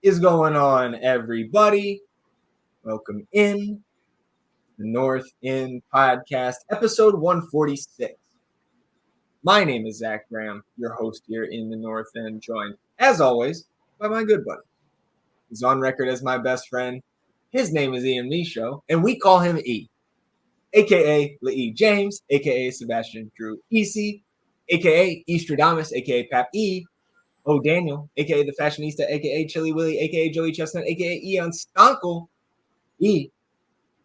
is going on, everybody? Welcome in the North End Podcast, episode 146. My name is Zach Graham, your host here in the North End, joined, as always, by my good buddy. He's on record as my best friend. His name is Ian Michaud, and we call him E, a.k.a. Lee James, a.k.a. Sebastian Drew Easy, a.k.a. Eastradamus, a.k.a. Pap E, Oh Daniel, a.k.a. The Fashionista, a.k.a. Chili Willy, a.k.a. Joey Chestnut, a.k.a. Eon Stonkel. E,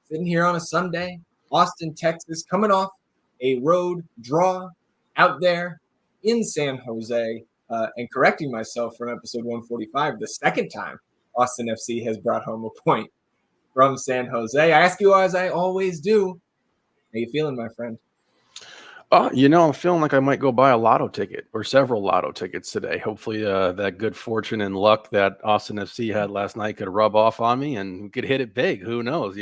sitting here on a Sunday, Austin, Texas, coming off a road draw out there in San Jose, and correcting myself from episode 145, the second time Austin FC has brought home a point from San Jose. I ask you as I always do, how you feeling, my friend? I'm feeling like I might go buy a lotto ticket or several lotto tickets today. Hopefully that good fortune and luck that Austin FC had last night could rub off on me and we could hit it big. Who knows,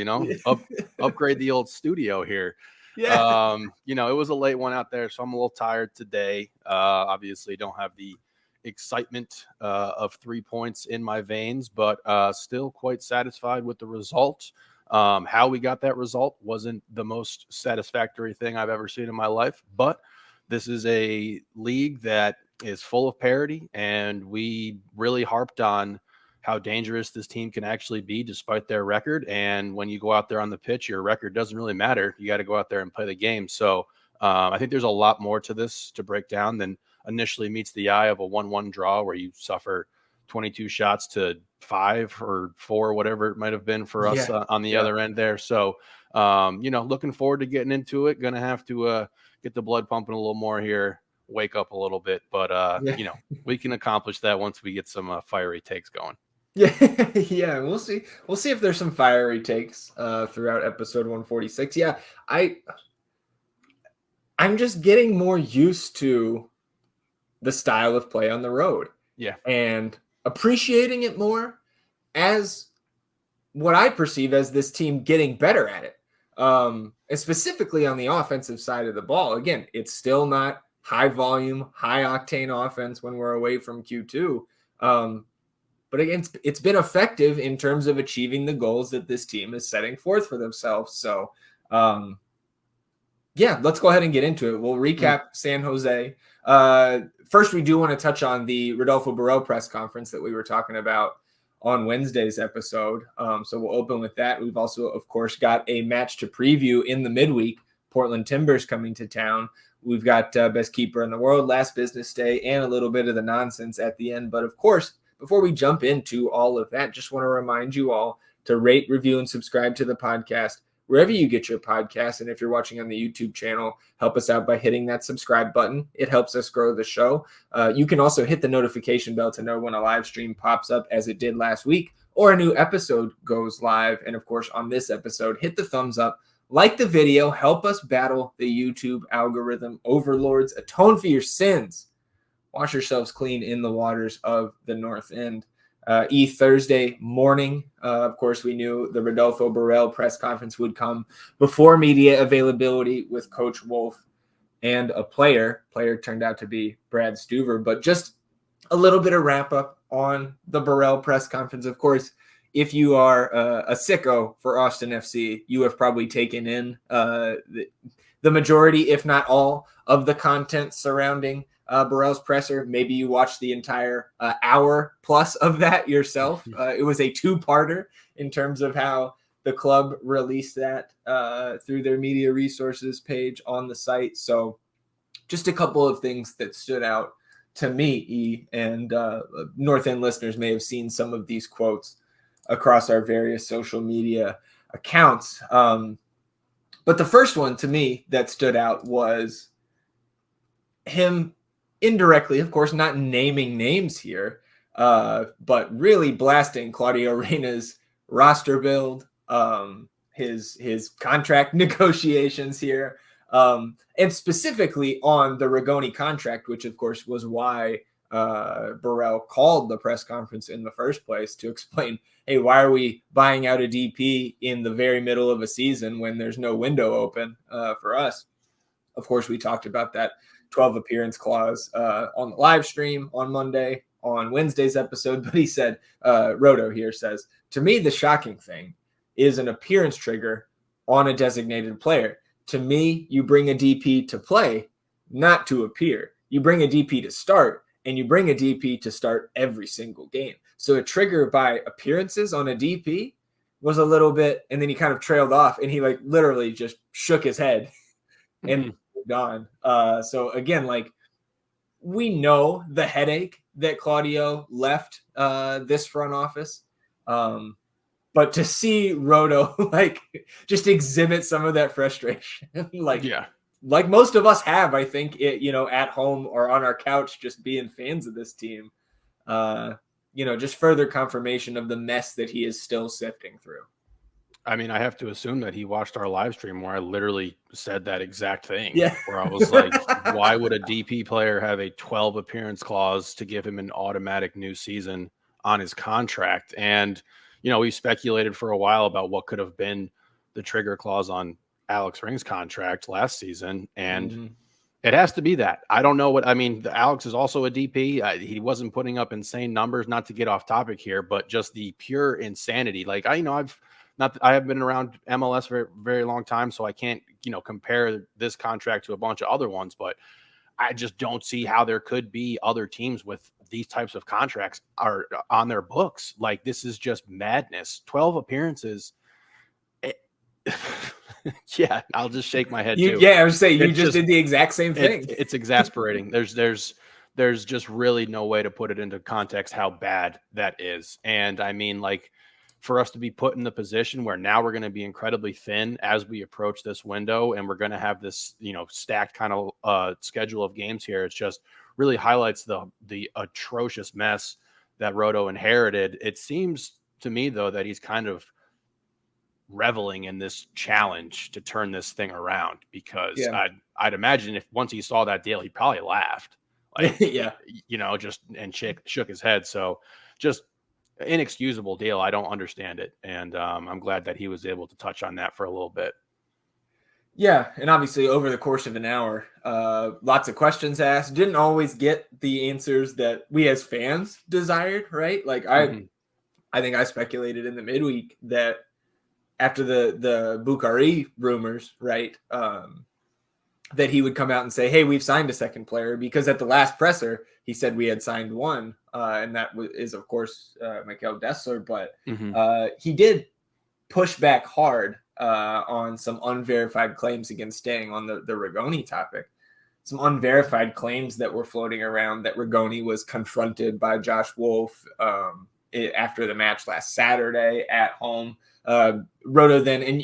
upgrade the old studio here. Yeah. It was a late one out there, so I'm a little tired today. Obviously don't have the excitement of 3 points in my veins, but still quite satisfied with the result. How we got that result wasn't the most satisfactory thing I've ever seen in my life, but this is a league that is full of parity, and we really harped on how dangerous this team can actually be despite their record. And when you go out there on the pitch, your record doesn't really matter. You got to go out there and play the game. So I think there's a lot more to this to break down than initially meets the eye of a 1-1 draw where you suffer 22 shots to 5 or 4, whatever it might have been for us on the other end there. So, looking forward to getting into it. Going to have to get the blood pumping a little more here, wake up a little bit. But, we can accomplish that once we get some fiery takes going. Yeah, we'll see. We'll see if there's some fiery takes throughout episode 146. Yeah, I'm just getting more used to the style of play on the road. Yeah. And appreciating it more as what I perceive as this team getting better at it. And specifically on the offensive side of the ball. Again, it's still not high volume, high octane offense when we're away from Q2. But again, it's been effective in terms of achieving the goals that this team is setting forth for themselves. So, let's go ahead and get into it. We'll recap San Jose. First, we do want to touch on the Rodolfo Borrell press conference that we were talking about on Wednesday's episode. So we'll open with that. We've also, of course, got a match to preview in the midweek. Portland Timbers coming to town. We've got best keeper in the world, last business day, and a little bit of the nonsense at the end. But of course, before we jump into all of that, just want to remind you all to rate, review, and subscribe to the podcast wherever you get your podcasts. And if you're watching on the YouTube channel, help us out by hitting that subscribe button. It helps us grow the show. You can also hit the notification bell to know when a live stream pops up, as it did last week, or a new episode goes live. And of course, on this episode, hit the thumbs up, like the video, help us battle the YouTube algorithm overlords, atone for your sins, wash yourselves clean in the waters of the North End. Thursday morning, of course, we knew the Rodolfo Borrell press conference would come before media availability with Coach Wolf and a player. Player turned out to be Brad Stuver, but just a little bit of wrap up on the Borrell press conference. Of course, if you are a sicko for Austin FC, you have probably taken in the majority, if not all, of the content surrounding Borrell's presser. Maybe you watched the entire hour plus of that yourself. It was a two-parter in terms of how the club released that through their media resources page on the site. So just a couple of things that stood out to me, and North End listeners may have seen some of these quotes across our various social media accounts. But the first one to me that stood out was him indirectly, of course, not naming names here, but really blasting Claudio Reyna's roster build, his contract negotiations here, and specifically on the Rigoni contract, which of course was why Borrell called the press conference in the first place to explain, hey, why are we buying out a DP in the very middle of a season when there's no window open for us? Of course, we talked about that 12 appearance clause on the live stream on Monday. on Wednesday's episode, but he said, Rodo here says, to me, the shocking thing is an appearance trigger on a designated player. To me, you bring a DP to play, not to appear. You bring a DP to start, and you bring a DP to start every single game. So a trigger by appearances on a DP was a little bit, and then he kind of trailed off, and he like literally just shook his head and moved on. So again, like we know the headache that Claudio left this front office. But to see Rodo like just exhibit some of that frustration, like most of us have, I think, at home or on our couch, just being fans of this team, just further confirmation of the mess that he is still sifting through. I mean, I have to assume that he watched our live stream where I literally said that exact thing. Yeah. Where I was like, why would a DP player have a 12 appearance clause to give him an automatic new season on his contract? And we speculated for a while about what could have been the trigger clause on Alex Ring's contract last season. And it has to be that. I don't know Alex is also a DP. He wasn't putting up insane numbers, not to get off topic here, but just the pure insanity. Like I have been around MLS for a very long time, so I can't, compare this contract to a bunch of other ones, but I just don't see how there could be other teams with these types of contracts are on their books. Like this is just madness. 12 appear's. Yeah, I'll just shake my head too. Yeah, I was saying you just did the exact same thing. It's exasperating. There's just really no way to put it into context how bad that is. And I mean, like, for us to be put in the position where now we're going to be incredibly thin as we approach this window, and we're going to have this, stacked kind of schedule of games here. It's just really highlights the atrocious mess that Rodo inherited. It seems to me, though, that he's kind of reveling in this challenge to turn this thing around, because I'd imagine if once he saw that deal, he probably laughed, like, shook his head. So just inexcusable deal. I don't understand it. And I'm glad that he was able to touch on that for a little bit. Yeah. And obviously over the course of an hour, lots of questions asked, didn't always get the answers that we as fans desired. Right. Like I think I speculated in the midweek that after the Bukhari rumors, right, that he would come out and say, hey, we've signed a second player, because at the last presser, he said we had signed one. And that is, of course, Michael Dessler. But he did push back hard on some unverified claims against staying on the Rigoni topic. Some unverified claims that were floating around that Rigoni was confronted by Josh Wolf after the match last Saturday at home. Rodo then, and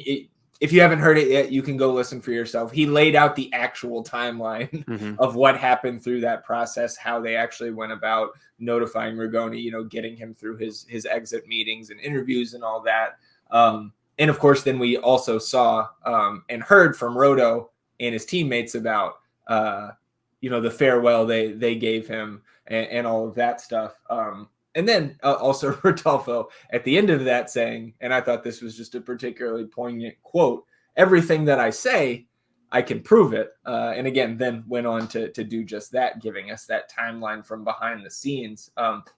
if you haven't heard it yet, you can go listen for yourself. He laid out the actual timeline of what happened through that process, how they actually went about notifying Rigoni, getting him through his exit meetings and interviews and all that. And of course, then we also saw and heard from Rodo and his teammates about, the farewell they gave him and all of that stuff. And then also Rodolfo at the end of that saying, and I thought this was just a particularly poignant quote, everything that I say, I can prove it. And again, then went on to do just that, giving us that timeline from behind the scenes.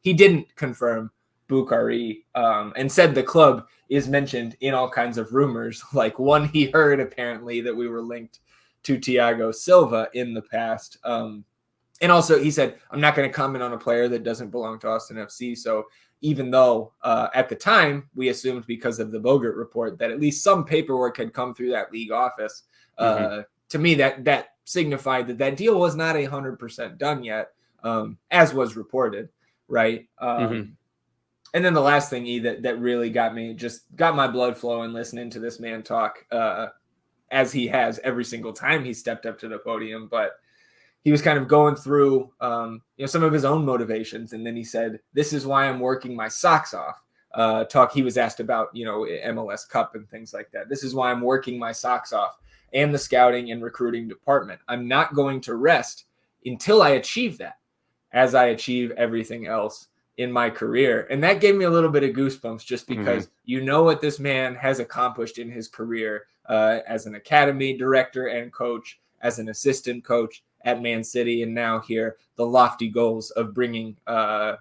He didn't confirm Bukhari and said the club is mentioned in all kinds of rumors. Like one he heard apparently that we were linked to Thiago Silva in the past. And also he said, I'm not going to comment on a player that doesn't belong to Austin FC. So even though at the time we assumed because of the Bogert report that at least some paperwork had come through that league office, to me that signified that deal was not 100% done yet, as was reported, right? And then the last thing, that really got my blood flowing listening to this man talk, as he has every single time he stepped up to the podium, but he was kind of going through, some of his own motivations. And then he said, this is why I'm working my socks off. He was asked about, MLS Cup and things like that. This is why I'm working my socks off, and the scouting and recruiting department. I'm not going to rest until I achieve that, as I achieve everything else in my career. And that gave me a little bit of goosebumps, just because what this man has accomplished in his career as an academy director and coach, as an assistant coach at Man City, and now here the lofty goals of bringing, I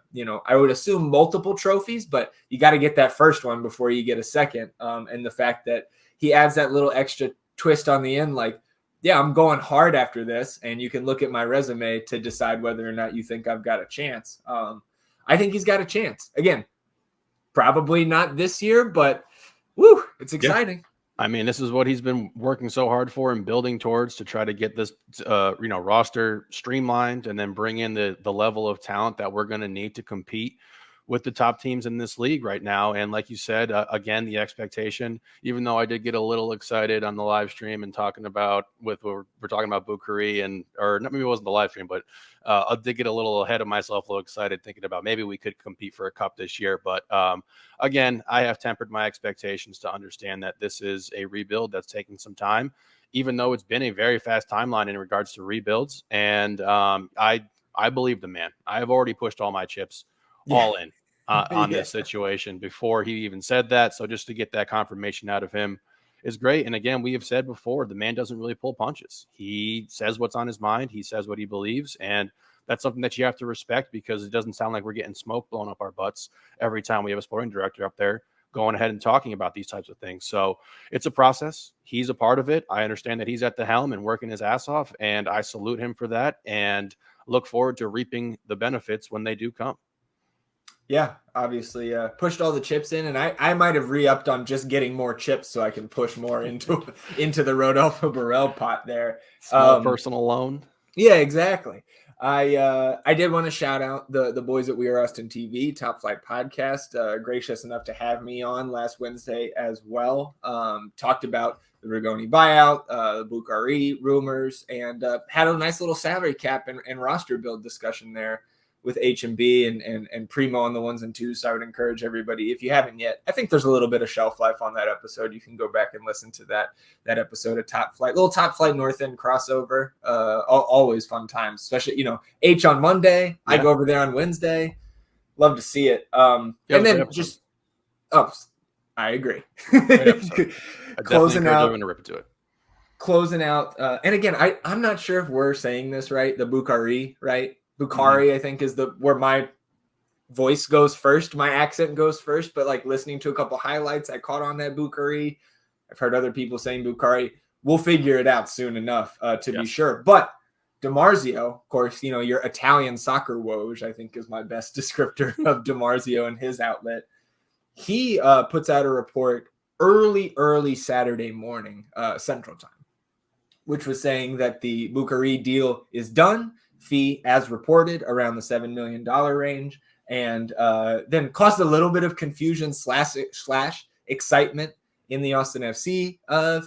would assume multiple trophies, but you got to get that first one before you get a second. And the fact that he adds that little extra twist on the end, like, yeah, I'm going hard after this, and you can look at my resume to decide whether or not you think I've got a chance. I think he's got a chance. Again, probably not this year, but woo, it's exciting. Yeah. I mean, this is what he's been working so hard for and building towards to try to get this, roster streamlined and then bring in the level of talent that we're going to need to compete with the top teams in this league right now. And like you said, again, the expectation, even though I did get a little excited on the live stream and talking about we're talking about Bukhari or maybe it wasn't the live stream, but I did get a little ahead of myself, a little excited thinking about maybe we could compete for a cup this year. But again, I have tempered my expectations to understand that this is a rebuild that's taking some time, even though it's been a very fast timeline in regards to rebuilds. And I believe the man. I have already pushed all my chips all in on this situation before he even said that. So just to get that confirmation out of him is great. And again, we have said before, the man doesn't really pull punches. He says what's on his mind. He says what he believes. And that's something that you have to respect, because it doesn't sound like we're getting smoke blown up our butts every time we have a sporting director up there going ahead and talking about these types of things. So it's a process. He's a part of it. I understand that he's at the helm and working his ass off, and I salute him for that and look forward to reaping the benefits when they do come. Yeah, obviously pushed all the chips in, and I might have re-upped on just getting more chips so I can push more into the Rodolfo Borrell pot there. Small personal loan. Yeah, exactly. I did want to shout out the boys at We Are Austin TV, Top Flight Podcast, gracious enough to have me on last Wednesday as well. Talked about the Rigoni buyout, the Bukhari rumors, and had a nice little salary cap and roster build discussion there with H&B and Primo on the ones and twos. So I would encourage everybody, if you haven't yet, I think there's a little bit of shelf life on that episode. You can go back and listen to that episode of Top Flight, little Top Flight North End crossover. Always fun times, especially, H on Monday. Yeah. I go over there on Wednesday. Love to see it. And then just, I agree. Closing out. To rip into it. Closing out. And again, I'm not sure if we're saying this right. The Bukhari, right? Bukhari, I think, is where my voice goes first. My accent goes first, but like listening to a couple highlights, I caught on that Bukhari. I've heard other people saying Bukhari. We'll figure it out soon enough to be sure. But DiMarzio, of course, your Italian soccer woj, I think is my best descriptor of DiMarzio and his outlet. He puts out a report early Saturday morning, Central Time, which was saying that the Bukhari deal is done. Fee, as reported, around the $7 million range, and then caused a little bit of confusion slash excitement in the Austin FC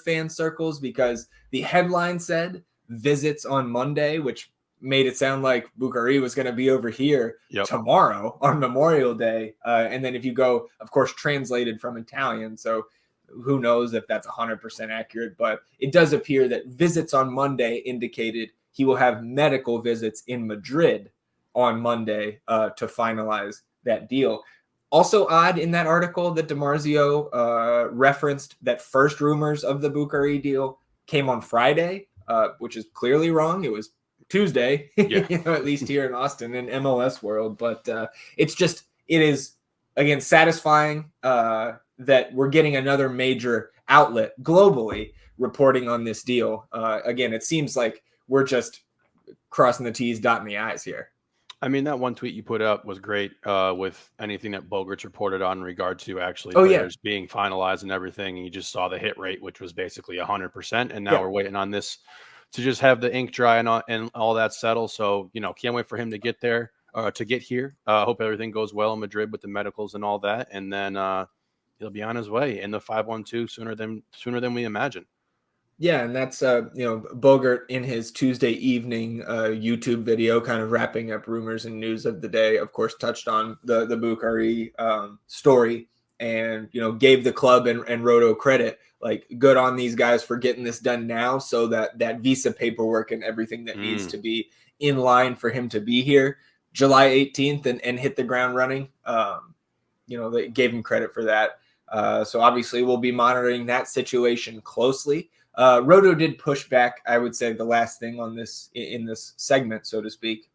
fan circles, because the headline said visits on Monday, which made it sound like Bukhari was going to be over here tomorrow on Memorial Day. And then if you go, of course, translated from Italian, so who knows if that's 100% accurate, but it does appear that visits on Monday indicated he will have medical visits in Madrid on Monday to finalize that deal. Also odd in that article that DiMarzio referenced that first rumors of the Bukhari deal came on Friday, which is clearly wrong. It was Tuesday, at least here in Austin in MLS world. But it is, again, satisfying that we're getting another major outlet globally reporting on this deal. Again, it seems like we're just crossing the T's, dotting the I's here. I mean, that one tweet you put up was great with anything that Bogart's reported on in regard to actually players being finalized and everything. And you just saw the hit rate, which was basically 100%. And now we're waiting on this to just have the ink dry and all that settle. So, can't wait for him to get there, to get here. Hope everything goes well in Madrid with the medicals and all that. And then he'll be on his way in the 5-1-2 sooner than we imagine. Yeah, and that's Bogart in his Tuesday evening YouTube video, kind of wrapping up rumors and news of the day. Of course, touched on the Bukhari story, and gave the club and Rodo credit. Like, good on these guys for getting this done now, so that visa paperwork and everything that needs to be in line for him to be here July 18th and hit the ground running. They gave him credit for that. So obviously we'll be monitoring that situation closely. Rodo did push back, I would say, the last thing on this in this segment, so to speak.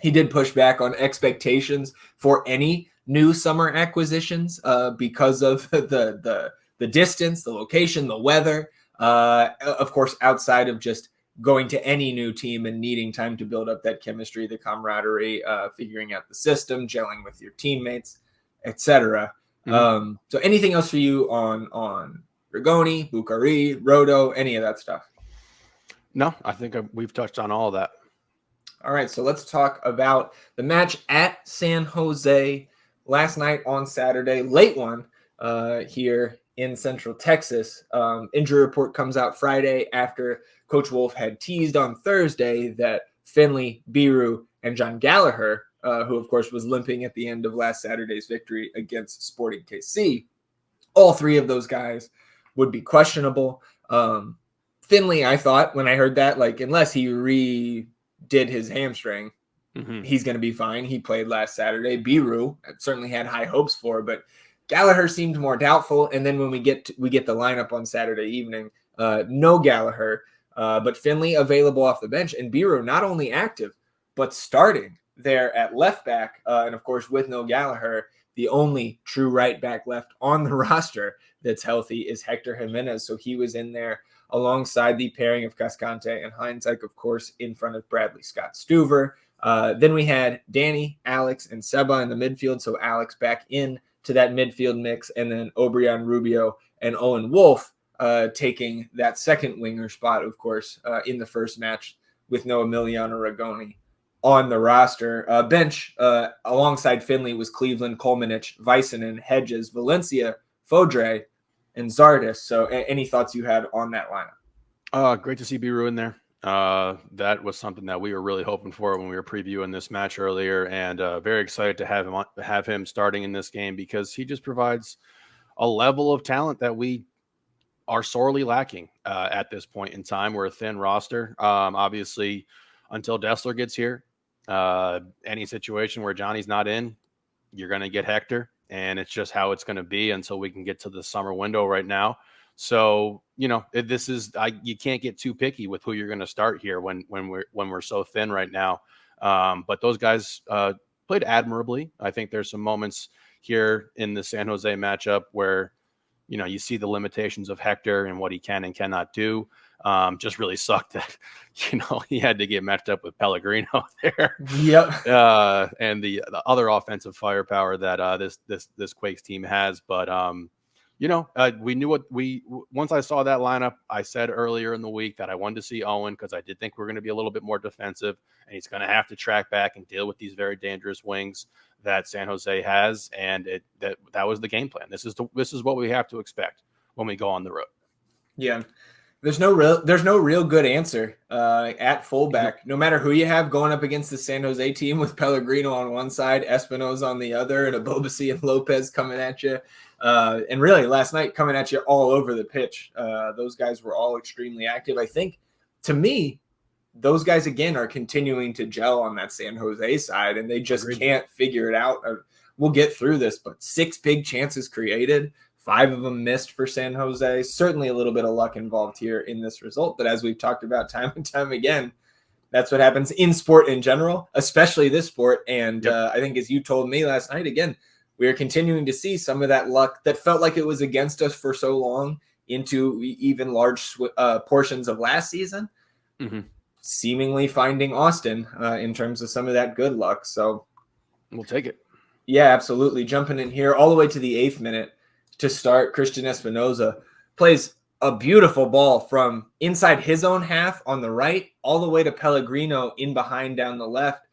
He did push back on expectations for any new summer acquisitions because of the distance, the location, the weather. Of course, outside of just going to any new team and needing time to build up that chemistry, the camaraderie, figuring out the system, gelling with your teammates, etc. So anything else for you on Rigoni, Bukhari, Rodo, any of that stuff? No, I think we've touched on all of that. All right, so let's talk about the match at San Jose last night on Saturday, late one here in Central Texas. Injury report comes out Friday after Coach Wolf had teased on Thursday that Finley, Biru, and John Gallagher, who of course was limping at the end of last Saturday's victory against Sporting KC, all three of those guys would be questionable. Finley, I thought when I heard that, like, unless he redid his hamstring, he's going to be fine. He played last Saturday. Biru certainly had high hopes for, but Gallagher seemed more doubtful. And then when we get the lineup on Saturday evening, no Gallagher, but Finley available off the bench, and Biru not only active but starting there at left back. And of course, with no Gallagher, the only true right back left on the roster that's healthy is Hector Jimenez. So he was in there alongside the pairing of Cascante and Heinzek, of course, in front of Bradley Scott Stuver. Then we had Danny, Alex, and Seba in the midfield. So Alex back in to that midfield mix, and then Obrian Rubio and Owen Wolf taking that second winger spot, of course, in the first match with no Emiliano Rigoni on the roster. Bench alongside Finley was Cleveland, Kolmanich, Vicenen, Hedges, Valencia, Fodre, and Zardes. So any thoughts you had on that lineup? Great to see Biru in there. That was something that we were really hoping for when we were previewing this match earlier, and very excited to have him starting in this game because he just provides a level of talent that we are sorely lacking at this point in time. We're a thin roster. Obviously, until Dessler gets here, any situation where Johnny's not in, you're going to get Hector, and it's just how it's going to be until we can get to the summer window right now. So, you can't get too picky with who you're going to start here when we're so thin right now. But those guys played admirably. I think there's some moments here in the San Jose matchup where, you see the limitations of Hector and what he can and cannot do. Just really sucked that, he had to get matched up with Pellegrino there. Yep. And the other offensive firepower that this Quakes team has. But, we knew once I saw that lineup, I said earlier in the week that I wanted to see Owen because I did think we're going to be a little bit more defensive, and he's going to have to track back and deal with these very dangerous wings that San Jose has. And that was the game plan. This is what we have to expect when we go on the road. Yeah. There's no real good answer at fullback. No matter who you have going up against the San Jose team with Pellegrino on one side, Espinoza on the other, and Abobasi and Lopez coming at you. And really, last night coming at you all over the pitch. Those guys were all extremely active. I think, to me, those guys, again, are continuing to gel on that San Jose side, and they just can't figure it out. We'll get through this, but 6 big chances created. 5 of them missed for San Jose. Certainly a little bit of luck involved here in this result. But as we've talked about time and time again, that's what happens in sport in general, especially this sport. And I think as you told me last night, again, we are continuing to see some of that luck that felt like it was against us for so long into even large portions of last season, seemingly finding Austin in terms of some of that good luck. So we'll take it. Yeah, absolutely. Jumping in here all the way to the 8th minute. To start, Christian Espinoza plays a beautiful ball from inside his own half on the right all the way to Pellegrino in behind down the left.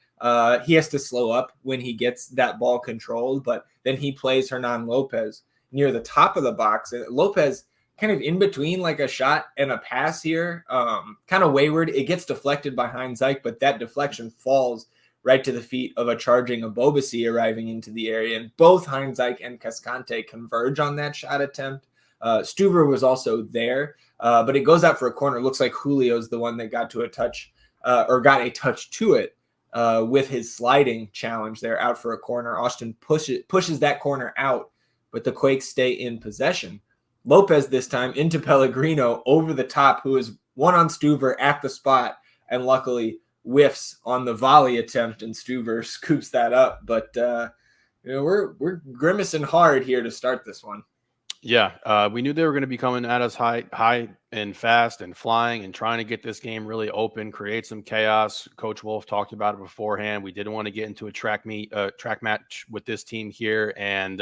He has to slow up when he gets that ball controlled, but then he plays Hernan Lopez near the top of the box. And Lopez kind of in between like a shot and a pass here, kind of wayward. It gets deflected by Heinzek, but that deflection falls right to the feet of a charging Abobasi arriving into the area. And both Heinzek and Cascante converge on that shot attempt. Stuver was also there, but it goes out for a corner. Looks like Julio's the one that got to a touch or got a touch to it with his sliding challenge there out for a corner. Austin pushes that corner out, but the Quakes stay in possession. Lopez this time into Pellegrino over the top, who is one on Stuver at the spot, and luckily whiffs on the volley attempt, and Stuver scoops that up. But we're grimacing hard here to start this one. Yeah, we knew they were going to be coming at us high and fast and flying and trying to get this game really open, create some chaos. Coach Wolf talked about it beforehand. We didn't want to get into a track match with this team here, and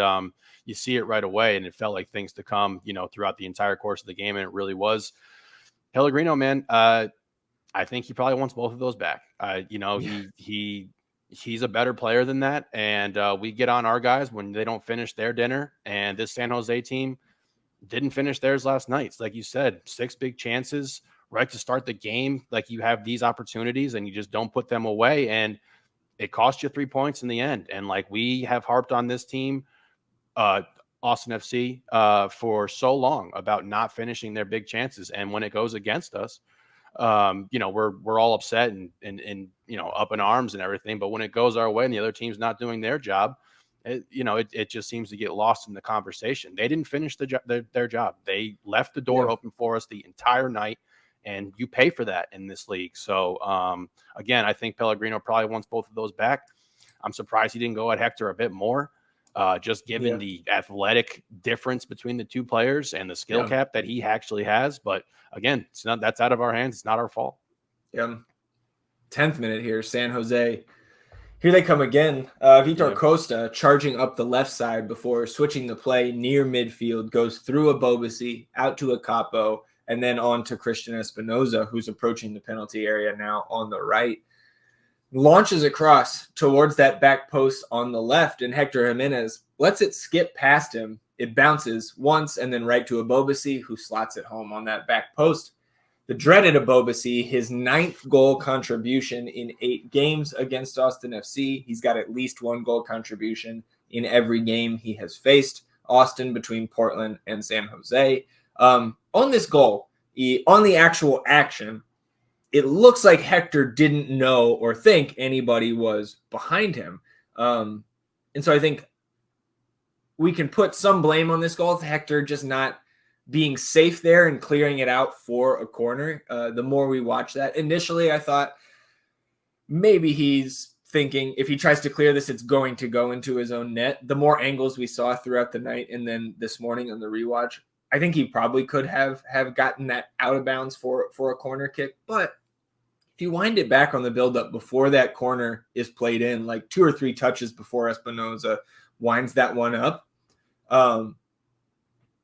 you see it right away. And it felt like things to come, throughout the entire course of the game, and it really was. Pellegrino, man, I think he probably wants both of those back. He's a better player than that. And we get on our guys when they don't finish their dinner. And this San Jose team didn't finish theirs last night. It's like you said, 6 big chances right to start the game. Like, you have these opportunities and you just don't put them away. And it cost you 3 points in the end. And like, we have harped on this team, Austin FC, for so long about not finishing their big chances. And when it goes against us, we're all upset and up in arms and everything. But when it goes our way and the other team's not doing their job, it just seems to get lost in the conversation. They didn't finish their job. They left the door open for us the entire night, and you pay for that in this league. So again, I think Pellegrino probably wants both of those back. I'm surprised he didn't go at Hector a bit more. Just given the athletic difference between the two players and the skill cap that he actually has. But again, that's out of our hands. It's not our fault. Yeah. 10th minute here, San Jose. Here they come again. Vitor Costa charging up the left side before switching the play near midfield, goes through a Bobasi, out to a Capo, and then on to Christian Espinoza, who's approaching the penalty area now on the right. Launches across towards that back post on the left, and Hector Jimenez lets it skip past him. It bounces once and then right to Abobasi, who slots it home on that back post. The dreaded Abobasi, his 9th goal contribution in 8 games against Austin FC. He's got at least 1 goal contribution in every game he has faced Austin between Portland and San Jose. On this goal, on the actual action, it looks like Hector didn't know or think anybody was behind him. And so I think we can put some blame on this goal with Hector just not being safe there and clearing it out for a corner. The more we watch that, initially I thought maybe he's thinking if he tries to clear this, it's going to go into his own net. The more angles we saw throughout the night and then this morning on the rewatch, I think he probably could have gotten that out of bounds for a corner kick. But if you wind it back on the buildup before that corner is played in, like 2 or 3 touches before Espinoza winds that one up,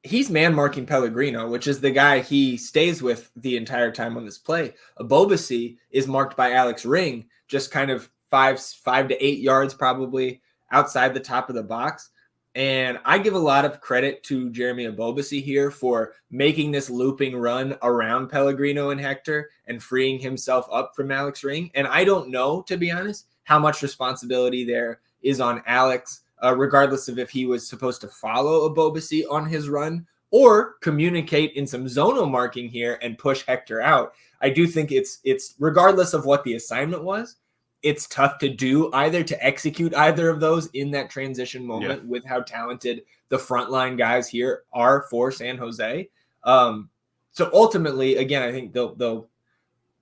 he's man-marking Pellegrino, which is the guy he stays with the entire time on this play. Abobasi is marked by Alex Ring, just kind of 5 to 8 yards probably outside the top of the box. And I give a lot of credit to Jeremy Abobasi here for making this looping run around Pellegrino and Hector and freeing himself up from Alex Ring. And I don't know, to be honest, how much responsibility there is on Alex, regardless of if he was supposed to follow Abobasi on his run or communicate in some zonal marking here and push Hector out. I do think it's regardless of what the assignment was, it's tough to do either, to execute either of those in that transition moment with how talented the frontline guys here are for San Jose. So ultimately, again, I think they'll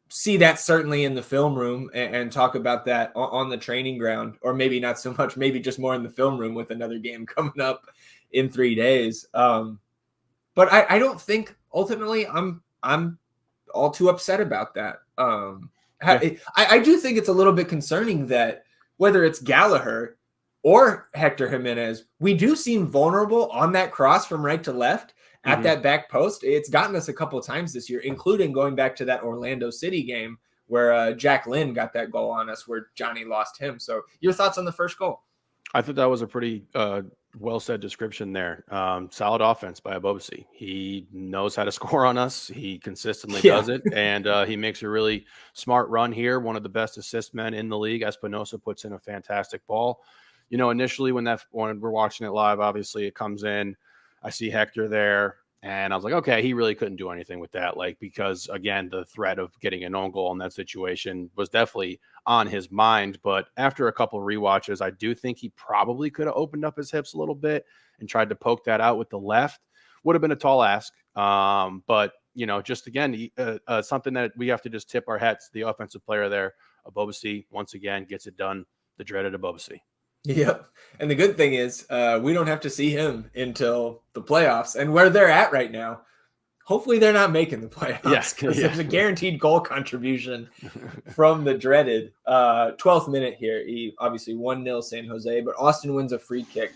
see that certainly in the film room and talk about that on the training ground, or maybe not so much, maybe just more in the film room with another game coming up in 3 days. But I don't think ultimately I'm all too upset about that. I do think it's a little bit concerning that whether it's Gallagher or Hector Jimenez, we do seem vulnerable on that cross from right to left at that back post. It's gotten us a couple of times this year, including going back to that Orlando City game where Jack Lynn got that goal on us where Johnny lost him. So your thoughts on the first goal? I thought that was a pretty well-said description there. Solid offense by Abobasi. He knows how to score on us. He consistently does it, and he makes a really smart run here. One of the best assist men in the league. Espinosa puts in a fantastic ball. Initially when we're watching it live, obviously it comes in. I see Hector there, and I was like, okay, he really couldn't do anything with that, because again, the threat of getting an own goal in that situation was definitely on his mind. But after a couple of rewatches, I do think he probably could have opened up his hips a little bit and tried to poke that out with the left. would have been a tall ask. But, just again, something that we have to just tip our hats to the offensive player there. Abobasi, once again, gets it done. The dreaded Abobasi. Yep. And the good thing is we don't have to see him until the playoffs. And where they're at right now, hopefully they're not making the playoffs because there's a guaranteed goal contribution from the dreaded 12th minute here. He obviously 1-0 San Jose, but Austin wins a free kick.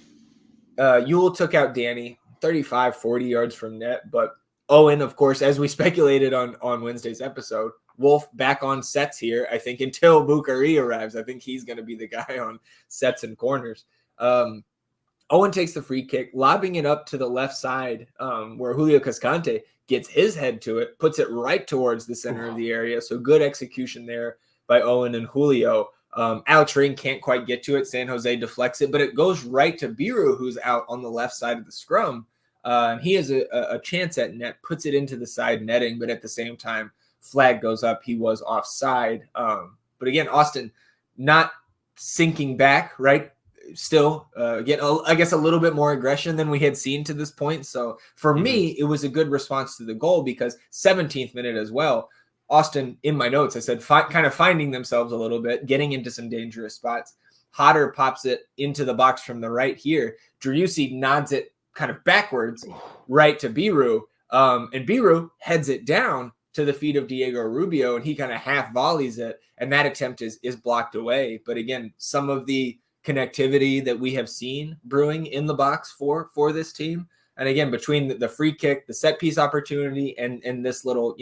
Ewell took out Danny 35, 40 yards from net. But Owen, of course, as we speculated on Wednesday's episode, Wolf back on sets here, I think, until Bukari arrives. I think he's going to be the guy on sets and corners. Owen takes the free kick, lobbing it up to the left side where Julio Cascante gets his head to it, puts it right towards the center of the area. So good execution there by Owen and Julio. Alex Ring can't quite get to it. San Jose deflects it, but it goes right to Biru, who's out on the left side of the scrum. And he has a chance at net, puts it into the side netting, but at the same time, flag goes up. He was offside. But again, Austin not sinking back, right? Still, again, I guess a little bit more aggression than we had seen to this point. So for me, it was a good response to the goal because 17th minute as well, Austin, in my notes, I said kind of finding themselves a little bit, getting into some dangerous spots. Hodder pops it into the box from the right here. Driussi nods it kind of backwards right to Biru. And Biru heads it down to the feet of Diego Rubio, and he kind of half volleys it, and that attempt is blocked away. But again, some of the connectivity that we have seen brewing in the box for this team, and again, between the free kick, the set piece opportunity, and this little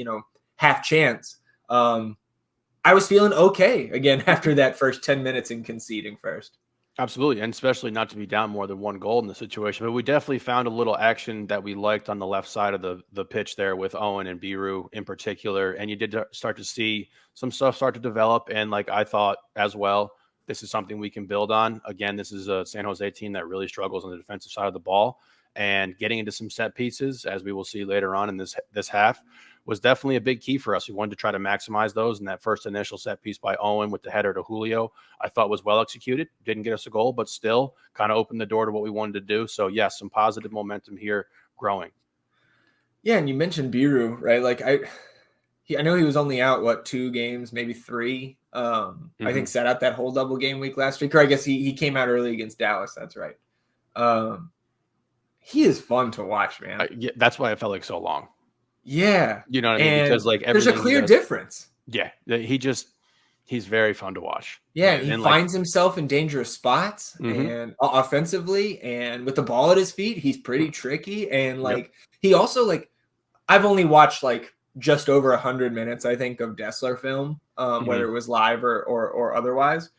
half chance, I was feeling okay again after that first 10 minutes in conceding first. Absolutely, and especially not to be down more than one goal in the situation. But we definitely found a little action that we liked on the left side of the pitch there with Owen and Biru in particular. And you did start to see some stuff start to develop. And like I thought as well, this is something we can build on. Again, this is a San Jose team that really struggles on the defensive side of the ball. And getting into some set pieces, as we will see later on in this half, was definitely a big key for us. We wanted to try to maximize those, and that first initial set piece by Owen with the header to Julio, I thought was well executed. Didn't get us a goal, but still kind of opened the door to what we wanted to do. So yes, some positive momentum here growing. Yeah, and you mentioned Biru, right? Like I know he was only out 2 games, maybe 3. I think sat out that whole double game week last week, or I guess he came out early against Dallas. That's right. He is fun to watch, man. Yeah, that's why it felt like so long. Yeah. You know what I mean? Because like there's a clear difference. Yeah. He's very fun to watch. Yeah. He finds himself in dangerous spots and offensively, and with the ball at his feet, he's pretty tricky. And he also I've only watched just over 100 minutes, I think, of Dessler film, whether it was live or otherwise.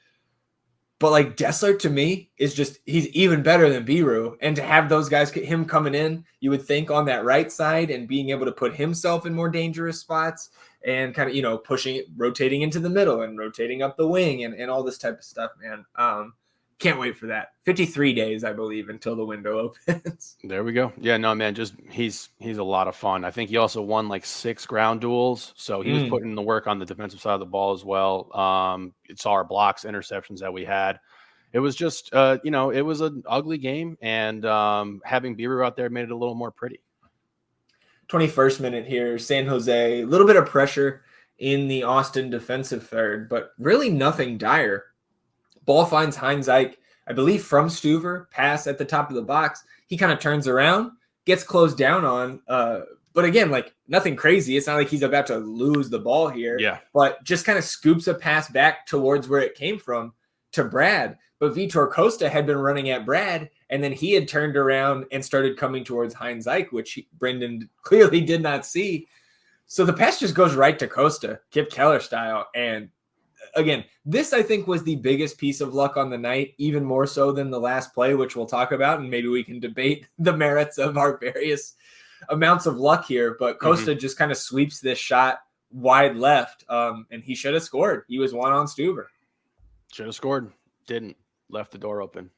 But Dessler to me is he's even better than Biru. And to have those guys, him coming in, you would think on that right side and being able to put himself in more dangerous spots and kind of, pushing it, rotating into the middle and rotating up the wing and all this type of stuff, man. Can't wait for that. 53 days, I believe, until the window opens. There we go. Yeah, no, man, he's a lot of fun. I think he also won 6 ground duels. So he was putting the work on the defensive side of the ball as well. It's our blocks, interceptions that we had. It was just, it was an ugly game. And having Biru out there made it a little more pretty. 21st minute here, San Jose, a little bit of pressure in the Austin defensive third, but really nothing dire. Ball finds Heinz Eich, I believe, from Stuver, pass at the top of the box. He kind of turns around, gets closed down on. But again, nothing crazy. It's not like he's about to lose the ball here. Yeah. But just kind of scoops a pass back towards where it came from to Brad. But Vitor Costa had been running at Brad, and then he had turned around and started coming towards Heinz Eich, which Brendan clearly did not see. So the pass just goes right to Costa, Kip Keller style, and again, this I think was the biggest piece of luck on the night, even more so than the last play, which we'll talk about, and maybe we can debate the merits of our various amounts of luck here. But Costa just kind of sweeps this shot wide left, and he should have scored. He was one on Stuver. Should have scored. Didn't. Left the door open.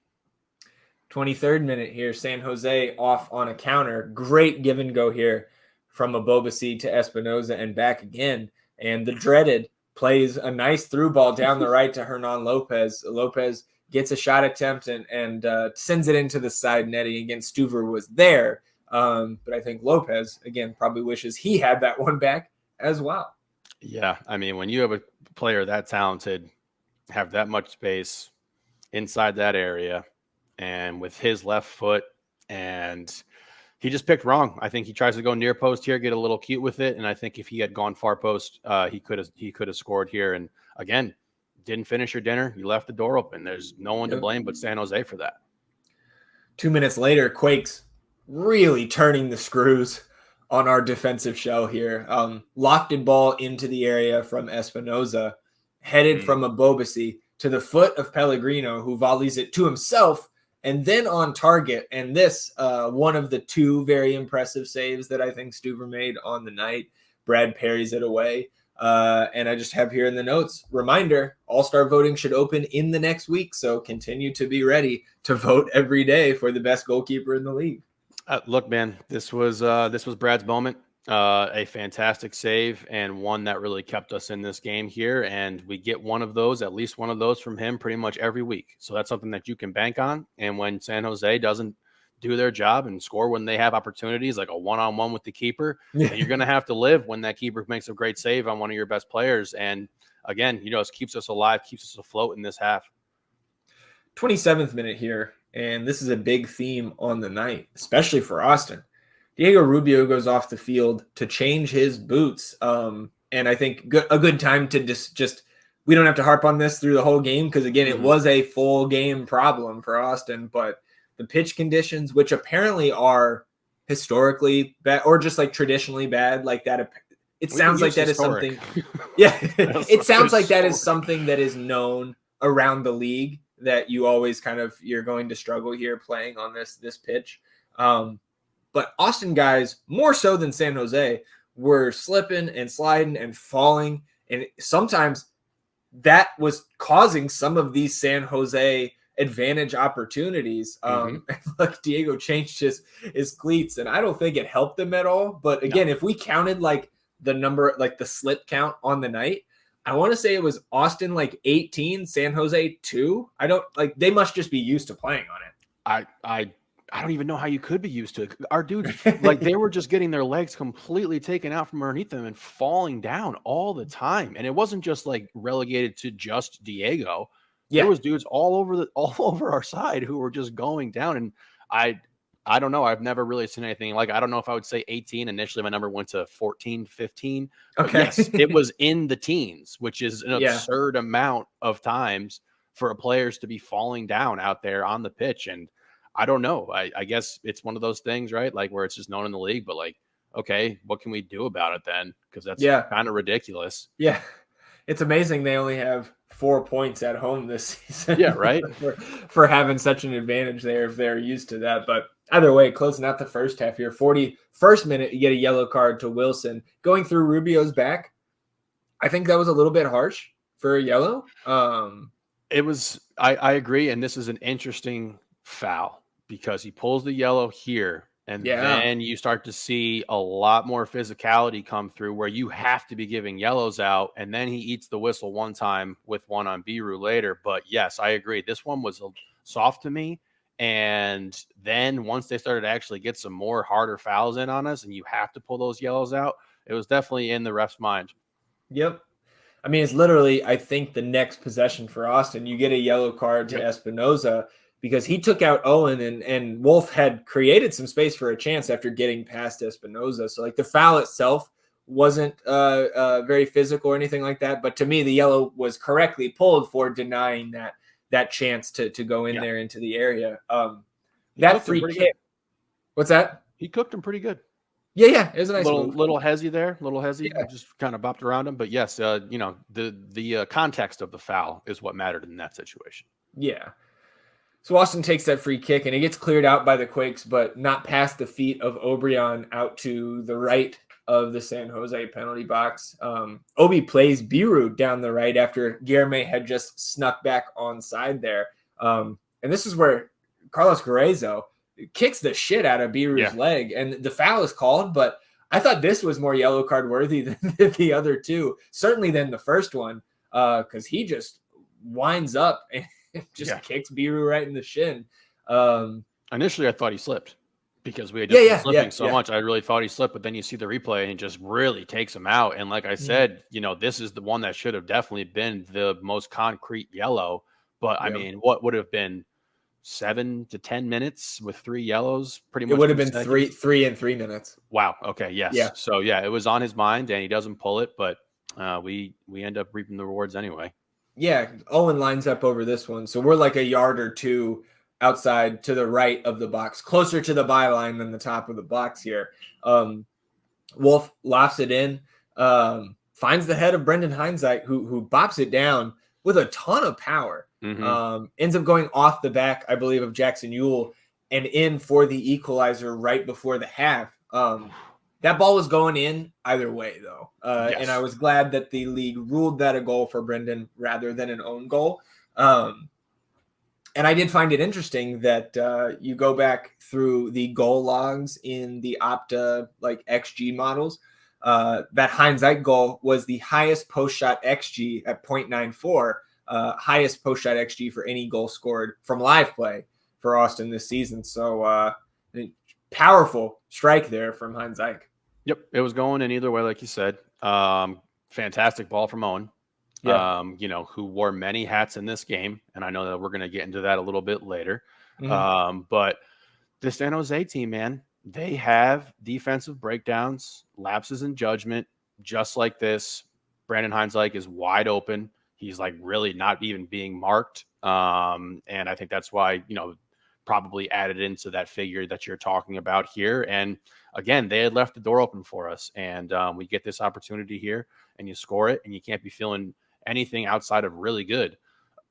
23rd minute here, San Jose off on a counter. Great give and go here from Abobasi to Espinoza and back again. And the dreaded plays a nice through ball down the right to Hernan Lopez. Lopez gets a shot attempt and sends it into the side netting. Again, Stuver was there, But I think Lopez, again, probably wishes he had that one back as well. Yeah, I mean, when you have a player that talented, have that much space inside that area, and with his left foot, and he just picked wrong. I think he tries to go near post here, get a little cute with it, and I think if he had gone far post, he could have scored here. And again, didn't finish your dinner. You left the door open. There's no one to blame but San Jose for that. 2 minutes later, Quakes really turning the screws on our defensive shell here. Lofted ball into the area from Espinoza, headed from a Bobasi to the foot of Pellegrino, who volleys it to himself and then on target. And this, one of the two very impressive saves that I think Stuver made on the night. Brad parries it away. And I just have here in the notes, reminder, All-Star voting should open in the next week. So continue to be ready to vote every day for the best goalkeeper in the league. Look, man, this was Brad's moment. A fantastic save and one that really kept us in this game here. And we get at least one of those from him pretty much every week. So that's something that you can bank on. And when San Jose doesn't do their job and score when they have opportunities, like a one-on-one with the keeper, and you're going to have to live when that keeper makes a great save on one of your best players. And again, it keeps us alive, keeps us afloat in this half. 27th minute here. And this is a big theme on the night, especially for Austin. Diego Rubio goes off the field to change his boots. And I think a good time to just we don't have to harp on this through the whole game because, again, it was a full game problem for Austin. But the pitch conditions, which apparently are historically bad or just like traditionally bad, like that. It sounds like that is something. Yeah, it sounds like that is something that is known around the league, that you always you're going to struggle here playing on this pitch. But Austin guys, more so than San Jose, were slipping and sliding and falling. And sometimes that was causing some of these San Jose advantage opportunities. Look, Diego changed his cleats, and I don't think it helped them at all. But again, if we counted like the number, like the slip count on the night, I want to say it was Austin like 18, San Jose 2. They must just be used to playing on it. I don't even know how you could be used to it. Our dudes, like they were just getting their legs completely taken out from underneath them and falling down all the time. And it wasn't just like relegated to just Diego. Yeah. There was dudes all over our side who were just going down. And I don't know. I've never really seen anything like, I don't know if I would say 18. Initially, my number went to 14, 15. Okay. Yes, it was in the teens, which is an absurd amount of times for players to be falling down out there on the pitch. And I don't know. I guess it's one of those things, right? Like where it's just known in the league, but like, okay, what can we do about it then? Because that's kind of ridiculous. Yeah. It's amazing they only have 4 points at home this season. Yeah, right. for having such an advantage there if they're used to that. But either way, closing out the first half here, 41st minute, you get a yellow card to Wilson. Going through Rubio's back, I think that was a little bit harsh for a yellow. It was, I agree. And this is an interesting foul because he pulls the yellow here. And then you start to see a lot more physicality come through where you have to be giving yellows out. And then he eats the whistle one time with one on Biru later. But yes, I agree. This one was soft to me. And then once they started to actually get some more harder fouls in on us and you have to pull those yellows out, it was definitely in the ref's mind. Yep. I mean, it's literally, I think, the next possession for Austin. You get a yellow card to Espinoza because he took out Owen and Wolf had created some space for a chance after getting past Espinoza. So, like, the foul itself wasn't very physical or anything like that. But to me, the yellow was correctly pulled for denying that chance to go in there into the area. That free kick. Good. What's that? He cooked him pretty good. Yeah. It was a nice little hezzy there. Just kind of bopped around him. But yes, the context of the foul is what mattered in that situation. Yeah. So Austin takes that free kick and it gets cleared out by the Quakes, but not past the feet of Obrian out to the right of the San Jose penalty box. Obi plays Biru down the right after Guilherme had just snuck back onside there. And this is where Carlos Guerrezo kicks the shit out of Biru's leg. And the foul is called, but I thought this was more yellow card worthy than the other two, certainly than the first one, because he just winds up and just kicks Biru right in the shin. Initially, I thought he slipped because we had just been slipping so yeah. much. I really thought he slipped, but then you see the replay and it just really takes him out. And like I said, this is the one that should have definitely been the most concrete yellow. But I mean, what would have been 7 to 10 minutes with 3 yellows? Pretty much. It would have been 3 and 3 minutes. Wow. Okay. Yes. Yeah. So yeah, it was on his mind and he doesn't pull it, but we end up reaping the rewards anyway. Yeah. Owen lines up over this one. So we're like a yard or two outside to the right of the box, closer to the byline than the top of the box here. Wolf lofts it in, finds the head of Brendan Hindsight, who bops it down with a ton of power. Ends up going off the back, I believe, of Jackson Ewell and in for the equalizer right before the half. That ball was going in either way, though. And I was glad that the league ruled that a goal for Brendan rather than an own goal. And I did find it interesting that you go back through the goal logs in the Opta XG models. That Hindsight goal was the highest post-shot XG at 0.94, highest post-shot XG for any goal scored from live play for Austin this season. So powerful strike there from Hindsight. Yep, it was going in either way, like you said. Fantastic ball from Owen. Yeah. Who wore many hats in this game. And I know that we're going to get into that a little bit later. But the San Jose team, man, they have defensive breakdowns, lapses in judgment, just like this. Brandon Hindsight is wide open. He's really not even being marked. And I think that's why, probably added into that figure that you're talking about here. And again, they had left the door open for us. And we get this opportunity here and you score it and you can't be feeling anything outside of really good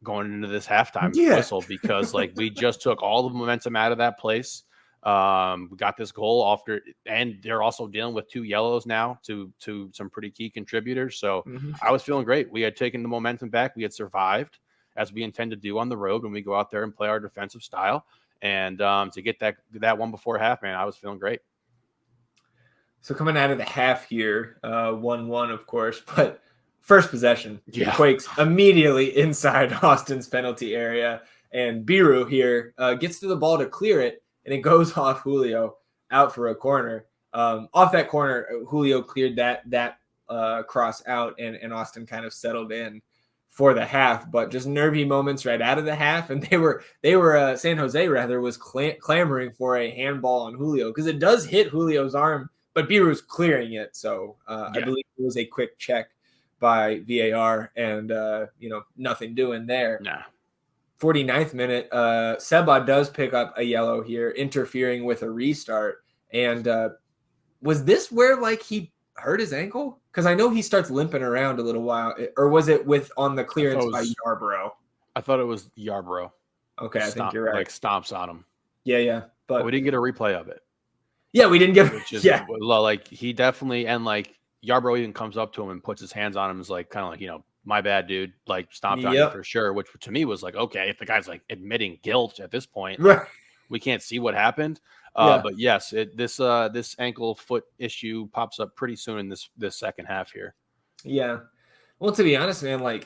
going into this halftime whistle, because we just took all the momentum out of that place. We got this goal after, and they're also dealing with 2 yellows now to some pretty key contributors. So I was feeling great. We had taken the momentum back. We had survived, as we intend to do on the road when we go out there and play our defensive style. And to get that one before half, man, I was feeling great. So coming out of the half here, 1-1, of course, but first possession, Quakes immediately inside Austin's penalty area, and Biru here gets to the ball to clear it, and it goes off Julio out for a corner. Off that corner, Julio cleared that cross out, and Austin kind of settled in for the half, but just nervy moments right out of the half. And they were San Jose rather was clamoring for a handball on Julio, because it does hit Julio's arm, but Biru's clearing it. So I believe it was a quick check by VAR and, nothing doing there. Nah. 49th minute, Seba does pick up a yellow here, interfering with a restart. And was this where he hurt his ankle? Because I know he starts limping around a little while. Or was it on the clearance by Yarborough? I thought it was Yarborough. Okay, I think you're right. Stomps on him. Yeah. But we didn't get a replay of it. Yeah, we didn't get it. He definitely, and Yarborough even comes up to him and puts his hands on him, is my bad, dude, stomped on you for sure, which to me was okay, if the guy's admitting guilt at this point, we can't see what happened. But yes, this ankle foot issue pops up pretty soon in this second half here. Yeah. Well, to be honest, man,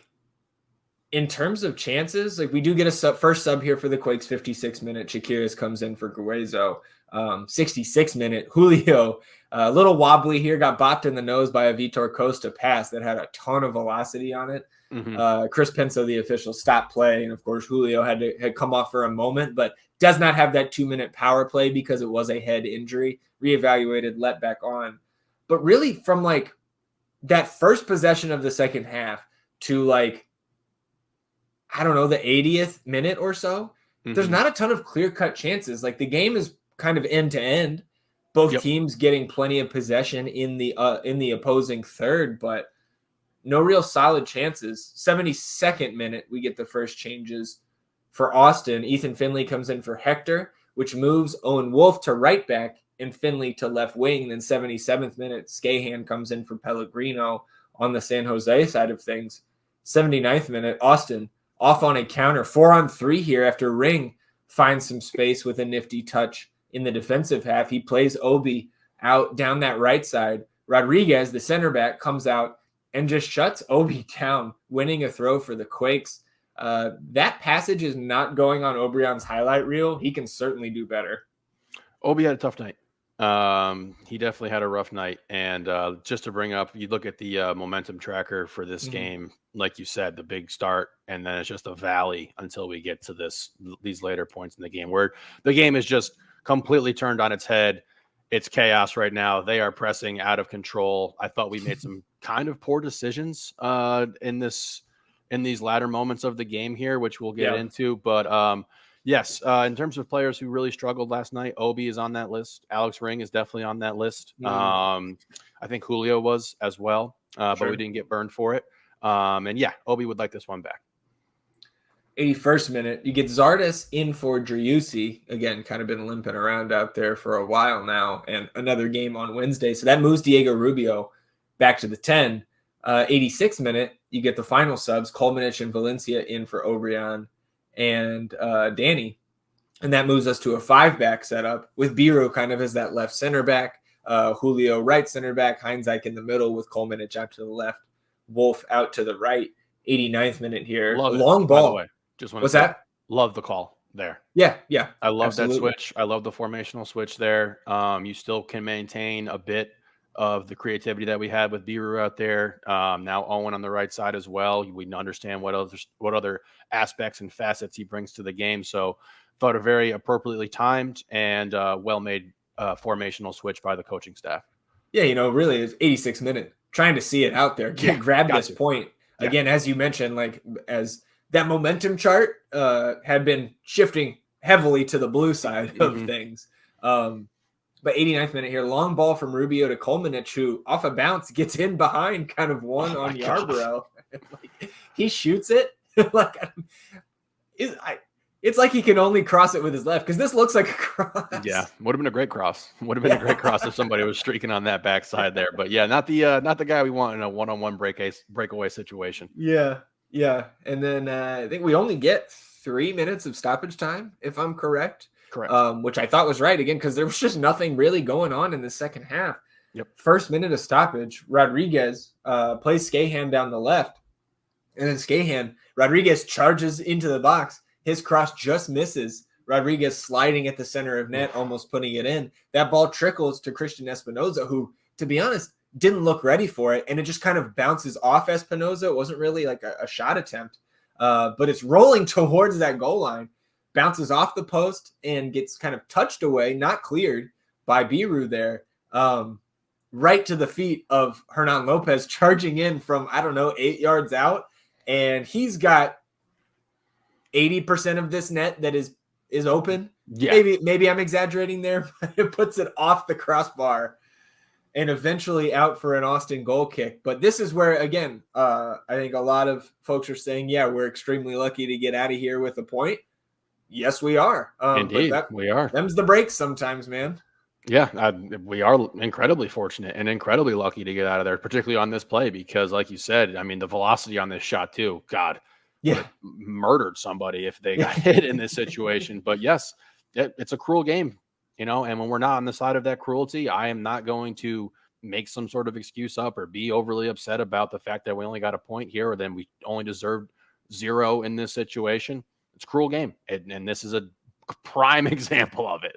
in terms of chances, we do get a first sub here for the Quakes. 56 minute, Shakiris comes in for Guezo. 66 minute, Julio, a little wobbly here, got bopped in the nose by a Vitor Costa pass that had a ton of velocity on it. Chris Penso, the official, stopped play, and of course Julio had come off for a moment, but does not have that 2-minute power play because it was a head injury. Reevaluated, let back on. But really, from that first possession of the second half to I don't know, the 80th minute or so, there's not a ton of clear-cut chances. The game is kind of end to end, both teams getting plenty of possession in the opposing third, but no real solid chances. 72nd minute, we get the first changes for Austin. Ethan Finley comes in for Hector, which moves Owen Wolf to right back and Finley to left wing. Then 77th minute, Skahan comes in for Pellegrino on the San Jose side of things. 79th minute, Austin off on a counter, 4-on-3 here after Ring finds some space with a nifty touch in the defensive half. He plays Obi out down that right side. Rodriguez, the center back, comes out and just shuts Obi down, winning a throw for the Quakes. That passage is not going on Obrion's highlight reel. He can certainly do better. Obi had a tough night. He definitely had a rough night. And just to bring up, you look at the momentum tracker for this game, like you said, the big start, and then it's just a valley until we get to these later points in the game where the game is just completely turned on its head. It's chaos right now. They are pressing out of control. I thought we made some kind of poor decisions in these latter moments of the game here, which we'll get into. But yes, in terms of players who really struggled last night, Obi is on that list. Alex Ring is definitely on that list. I think Julio was as well, but we didn't get burned for it. And yeah, Obi would like this one back. 81st minute, you get Zardes in for Driussi. Again, kind of been limping around out there for a while now, and another game on Wednesday. So that moves Diego Rubio back to the 10. 86th minute, you get the final subs, Kolmanich and Valencia in for Obrian and Danny. And that moves us to a 5-back setup with Biro kind of as that left center back, Julio right center back, Heinzike in the middle with Kolmanich out to the left, Wolf out to the right. 89th minute here. Love long it, ball. By the way. What's that? Love the call there. Yeah. I love absolutely. that switch. I love the formational switch there. You still can maintain a bit of the creativity that we had with Biru out there. Now Owen on the right side as well. We understand what other aspects and facets he brings to the game. So thought a very appropriately timed and well-made formational switch by the coaching staff. Yeah, really it's 86 minute. Trying to see it out there. Grab this point. Again, as you mentioned, like as that momentum chart had been shifting heavily to the blue side of things. But 89th minute here, long ball from Rubio to Kolmanich, who off a bounce gets in behind kind of one on Yarborough. He shoots it. It's like he can only cross it with his left because this looks like a cross. Yeah, would have been a great cross. Would have been a great cross if somebody was streaking on that backside there. But yeah, not the guy we want in a one-on-one breakaway situation. Yeah. And then I think we only get 3 minutes of stoppage time, if I'm correct. Correct. Which I thought was right again because there was just nothing really going on in the second half. Yep. First minute of stoppage, Rodriguez plays Skahan down the left, and then Rodriguez charges into the box. His cross just misses. Rodriguez sliding at the center of net, almost putting it in. That ball trickles to Christian Espinoza, who, to be honest, didn't look ready for it, and it just kind of bounces off Espinoza. It wasn't really like a shot attempt, but it's rolling towards that goal line, bounces off the post, and gets kind of touched away, not cleared by Biru there, right to the feet of Hernan Lopez, charging in from, 8 yards out, and he's got 80% of this net that is open. Yeah. Maybe I'm exaggerating there, but it puts it off the crossbar and eventually out for an Austin goal kick. But this is where, again, I think a lot of folks are saying, yeah, we're extremely lucky to get out of here with a point. Yes, we are. Indeed, we are. Them's the breaks sometimes, man. Yeah, we are incredibly fortunate and incredibly lucky to get out of there, particularly on this play, because like you said, I mean, the velocity on this shot too, God, murdered somebody if they got hit in this situation. But yes, it's a cruel game, and when we're not on the side of that cruelty, I am not going to make some sort of excuse up or be overly upset about the fact that we only got a point here or then we only deserved 0 in this situation. It's a cruel game. And this is a prime example of it.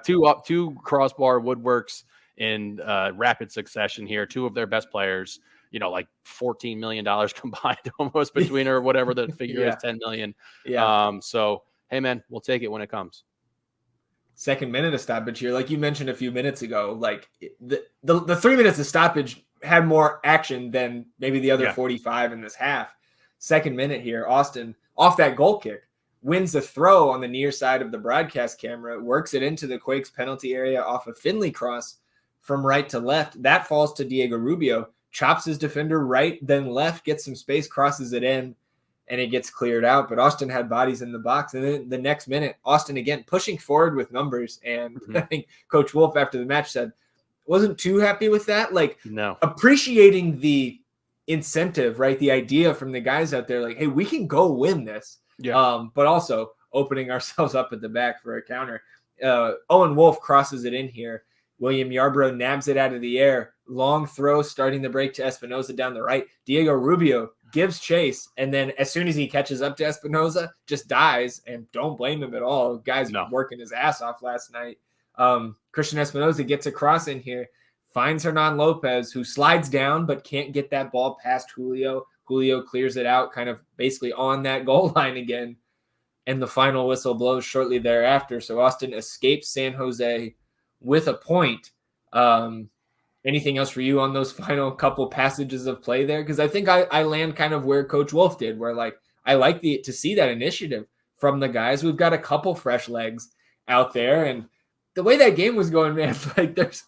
Two crossbar woodworks in rapid succession here, 2 of their best players, like $14 million combined almost between or whatever the figure is, 10 million. So, hey man, we'll take it when it comes. Second minute of stoppage here, like you mentioned a few minutes ago, like the 3 minutes of stoppage had more action than maybe the other 45 in this half. Second minute here, Austin off that goal kick wins the throw on the near side of the broadcast camera, works it into the Quakes penalty area off a Finley cross from right to left. That falls to Diego Rubio, chops his defender right, then left, gets some space, crosses it in, and it gets cleared out. But Austin had bodies in the box. And then the next minute, Austin again pushing forward with numbers. And I think Coach Wolf after the match said, wasn't too happy with that. Appreciating the incentive, right? The idea from the guys out there, like, hey, we can go win this. But also opening ourselves up at the back for a counter. Owen Wolf crosses it in here. William Yarbrough nabs it out of the air. Long throw starting the break to Espinoza down the right. Diego Rubio gives chase, and then as soon as he catches up to Espinoza, just dies, and don't blame him at all. Guy's working his ass off last night. Christian Espinoza gets a cross in here, finds Hernan Lopez, who slides down but can't get that ball past Julio. Julio clears it out kind of basically on that goal line again. And the final whistle blows shortly thereafter. So Austin escapes San Jose with a point. Anything else for you on those final couple passages of play there? Because I think I land kind of where Coach Wolf did, where like I like to see that initiative from the guys. We've got a couple fresh legs out there, and the way that game was going, man, like those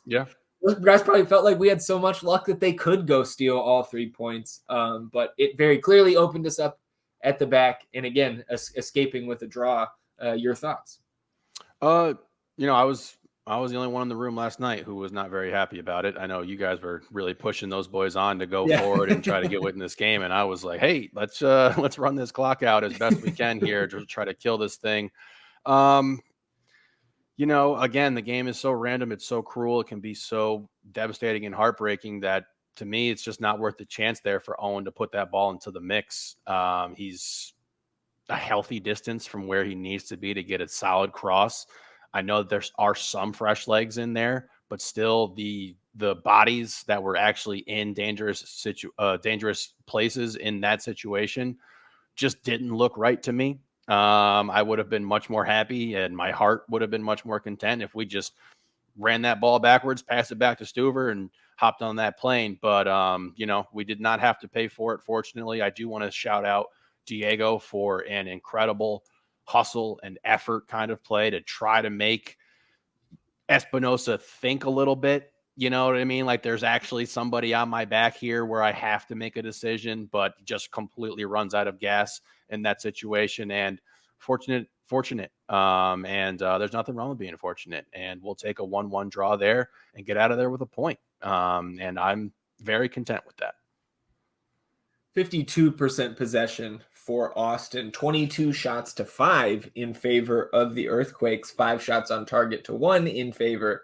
guys probably felt like we had so much luck that they could go steal all 3 points. But it very clearly opened us up at the back, and again, escaping with a draw. Your thoughts? I was the only one in the room last night who was not very happy about it. I know you guys were really pushing those boys on to go forward and try to get within this game. And I was like, hey, let's run this clock out as best we can here to try to kill this thing. Again, the game is so random. It's so cruel. It can be so devastating and heartbreaking that to me, it's just not worth the chance there for Owen to put that ball into the mix. He's a healthy distance from where he needs to be to get a solid cross. I know that there are some fresh legs in there, but still the bodies that were actually in dangerous places in that situation just didn't look right to me. I would have been much more happy and my heart would have been much more content if we just ran that ball backwards, passed it back to Stuver and hopped on that plane. But, we did not have to pay for it. Fortunately, I do want to shout out Diego for an incredible hustle and effort kind of play to try to make Espinosa think a little bit. You know what I mean? Like there's actually somebody on my back here where I have to make a decision, but just completely runs out of gas in that situation. And fortunate. And there's nothing wrong with being fortunate. And we'll take a 1-1 draw there and get out of there with a point. And I'm very content with that. 52% possession for Austin, 22 shots to 5 in favor of the Earthquakes, 5 shots on target to 1 in favor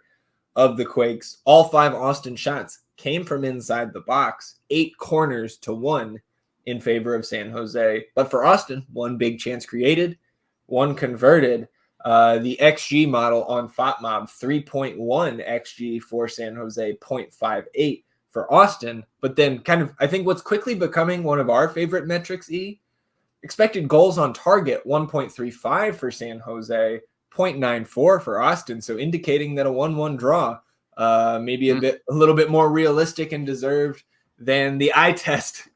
of the Quakes. All 5 Austin shots came from inside the box, 8 corners to 1 in favor of San Jose. But for Austin, 1 big chance created, 1 converted. The XG model on FOTMob, 3.1 XG for San Jose, 0.58 for Austin. But then kind of, I think what's quickly becoming one of our favorite metrics, expected goals on target, 1.35 for San Jose, 0.94 for Austin. So indicating that a 1-1 draw, maybe a little bit more realistic and deserved than the eye test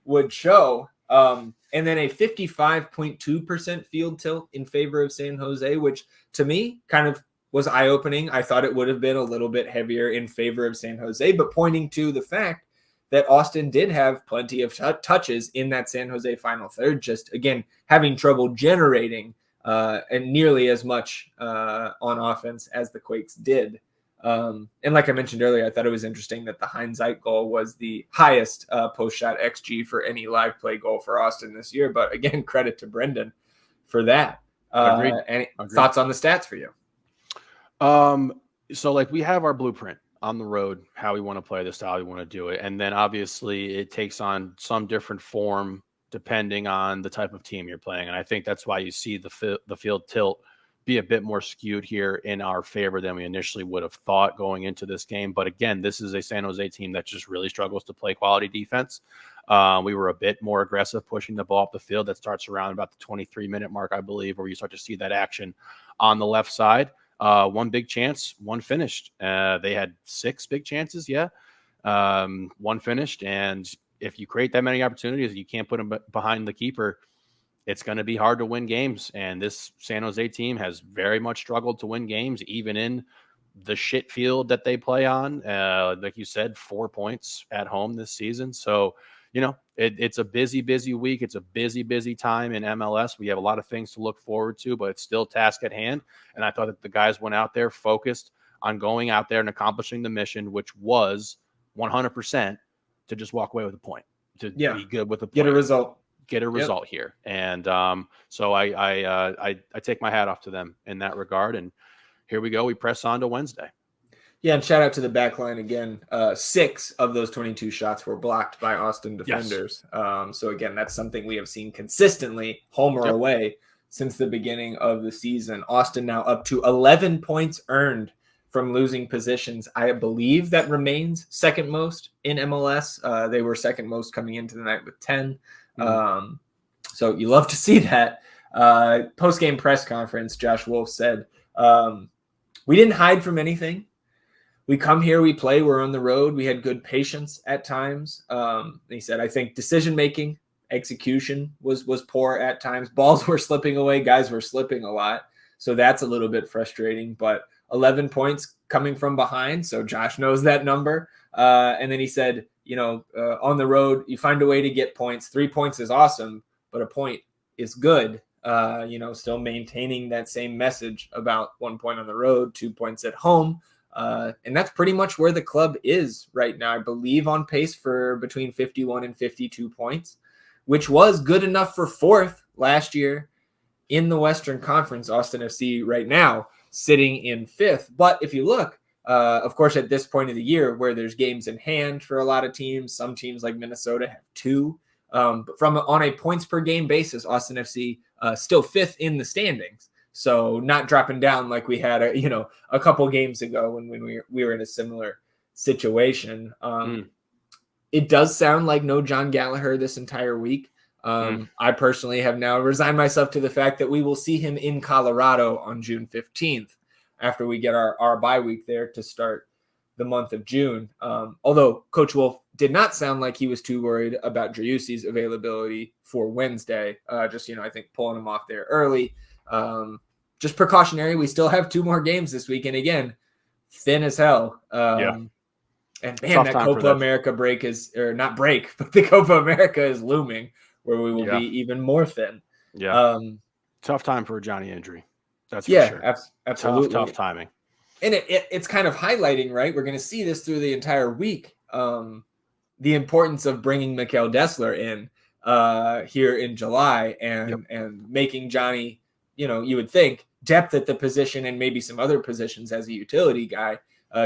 would show. And then a 55.2% field tilt in favor of San Jose, which to me kind of was eye-opening. I thought it would have been a little bit heavier in favor of San Jose, but pointing to the fact that Austin did have plenty of touches in that San Jose final third, just, again, having trouble generating and nearly as much on offense as the Quakes did. And like I mentioned earlier, I thought it was interesting that the hindsight goal was the highest post-shot XG for any live play goal for Austin this year. But again, credit to Brendan for that. Agreed. Any thoughts on the stats for you? So like we have our blueprint on the road, how we want to play the style we want to do it. And then obviously it takes on some different form depending on the type of team you're playing. And I think that's why you see the field tilt be a bit more skewed here in our favor than we initially would have thought going into this game. But again, this is a San Jose team that just really struggles to play quality defense. We were a bit more aggressive pushing the ball up the field. That starts around about the 23-minute mark, I believe, where you start to see that action on the left side. 1 big chance, 1 finished. They had 6 big chances, 1 finished. And if you create that many opportunities and you can't put them behind the keeper, it's going to be hard to win games. And this San Jose team has very much struggled to win games, even in the shit field that they play on. Like you said, 4 points at home this season. So, it's a busy week. It's a busy time in MLS. We have a lot of things to look forward to, but it's still task at hand. And I thought that the guys went out there focused on going out there and accomplishing the mission, which was 100% to just walk away with a point, to be good with a point. Get a result here. And so I take my hat off to them in that regard. And here we go. We press on to Wednesday. Yeah, and shout out to the back line again. 6 of those 22 shots were blocked by Austin defenders. Yes. So again, that's something we have seen consistently, home or away, since the beginning of the season. Austin now up to 11 points earned from losing positions. I believe that remains second most in MLS. They were second most coming into the night with 10. So you love to see that. Post-game press conference, Josh Wolf said, we didn't hide from anything. We come here, we play, we're on the road. We had good patience at times. He said, I think decision-making, execution was poor at times. Balls were slipping away. Guys were slipping a lot. So that's a little bit frustrating. But 11 points coming from behind. So Josh knows that number. And then he said, on the road, you find a way to get points. 3 points is awesome, but a point is good. Still maintaining that same message about 1 point on the road, 2 points at home. And that's pretty much where the club is right now. I believe on pace for between 51 and 52 points, which was good enough for fourth last year in the Western Conference. Austin FC right now sitting in fifth. But if you look, of course, at this point of the year where there's games in hand for a lot of teams, some teams like Minnesota have 2. But on a points per game basis, Austin FC still fifth in the standings. So not dropping down like we had a couple games ago when we were in a similar situation. It does sound like no John Gallagher this entire week. I personally have now resigned myself to the fact that we will see him in Colorado on June 15th after we get our bye week there to start the month of June. Although Coach Wolf did not sound like he was too worried about Driussi's availability for Wednesday. I think pulling him off there early. Just precautionary. We still have 2 more games this week. And again, thin as hell. And man, that Copa America break but the Copa America is looming where we will be even more thin. Tough time for a Johnny injury. That's for sure. Absolutely. Tough timing. And it's kind of highlighting, right? We're going to see this through the entire week. The importance of bringing Mikel Dessler in here in July and making Johnny, you would think depth at the position and maybe some other positions as a utility guy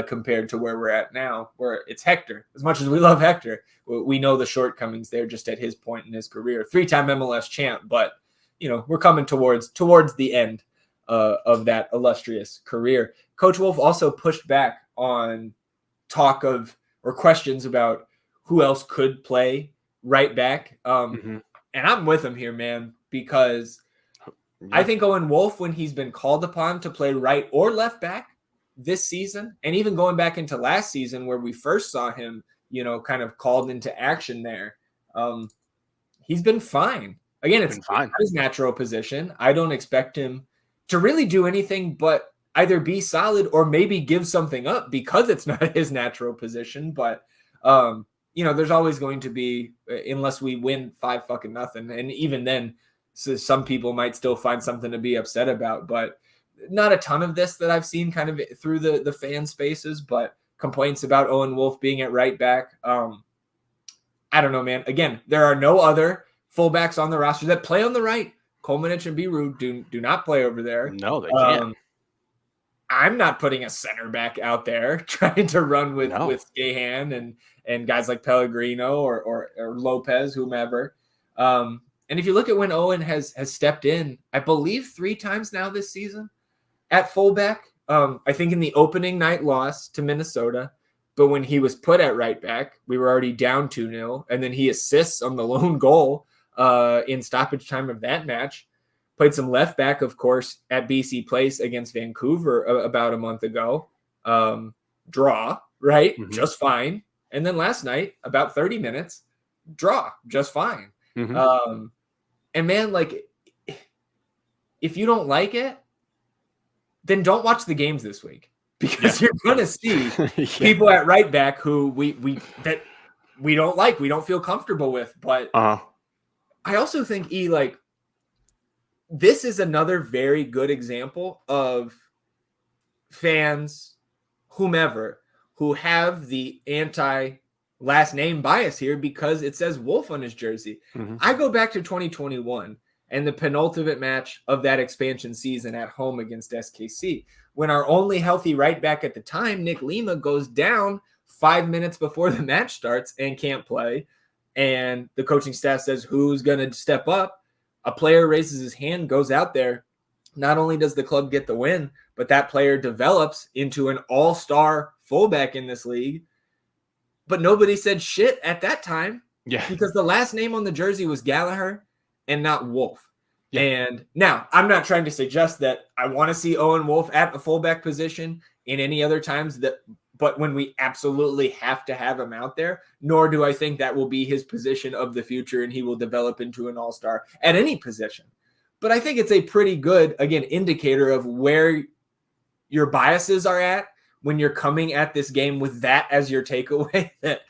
compared to where we're at now, where it's Hector. As much as we love Hector, we know the shortcomings there just at his point in his career. 3-time MLS champ, but we're coming towards the end of that illustrious career. Coach Wolf also pushed back on questions about who else could play right back. And I'm with him here, man, because I think Owen Wolf, when he's been called upon to play right or left back this season, and even going back into last season where we first saw him, kind of called into action there, he's been fine. Again, it's not his natural position. I don't expect him to really do anything but either be solid or maybe give something up because it's not his natural position. But, there's always going to be, unless we win 5-0, and even then, so some people might still find something to be upset about, but not a ton of this that I've seen kind of through the fan spaces, but complaints about Owen Wolf being at right back. I don't know, man. Again, there are no other fullbacks on the roster that play on the right. Kolmanich and Beirut do not play over there. No, they can't. I'm not putting a center back out there trying to run with Skahan and guys like Pellegrino or Lopez, whomever. And if you look at when Owen has stepped in, I believe 3 times now this season at fullback. I think in the opening night loss to Minnesota, but when he was put at right back, we were already down 2-0, and then he assists on the lone goal in stoppage time of that match. Played some left back, of course, at BC Place against Vancouver about a month ago. Draw, right? Just fine. And then last night, about 30 minutes, draw, just fine. And man, like, if you don't like it, then don't watch the games this week, because you're going to see people at right back who we don't like, we don't feel comfortable with. But I also think this is another very good example of fans, whomever, who have the anti-last name bias here because it says Wolf on his jersey. I go back to 2021 and the penultimate match of that expansion season at home against SKC, when our only healthy right back at the time, Nick Lima, goes down 5 minutes before the match starts and can't play. And the coaching staff says, who's going to step up? A player raises his hand, goes out there, not only does the club get the win, but that player develops into an all-star fullback in this league. But nobody said shit at that time. Yeah. Because the last name on the jersey was Gallagher and not Wolf. Yeah. And now I'm not trying to suggest that I want to see Owen Wolf at the fullback position in any other times, but when we absolutely have to have him out there, nor do I think that will be his position of the future and he will develop into an all-star at any position. But I think it's a pretty good, again, indicator of where your biases are at when you're coming at this game with that as your takeaway, that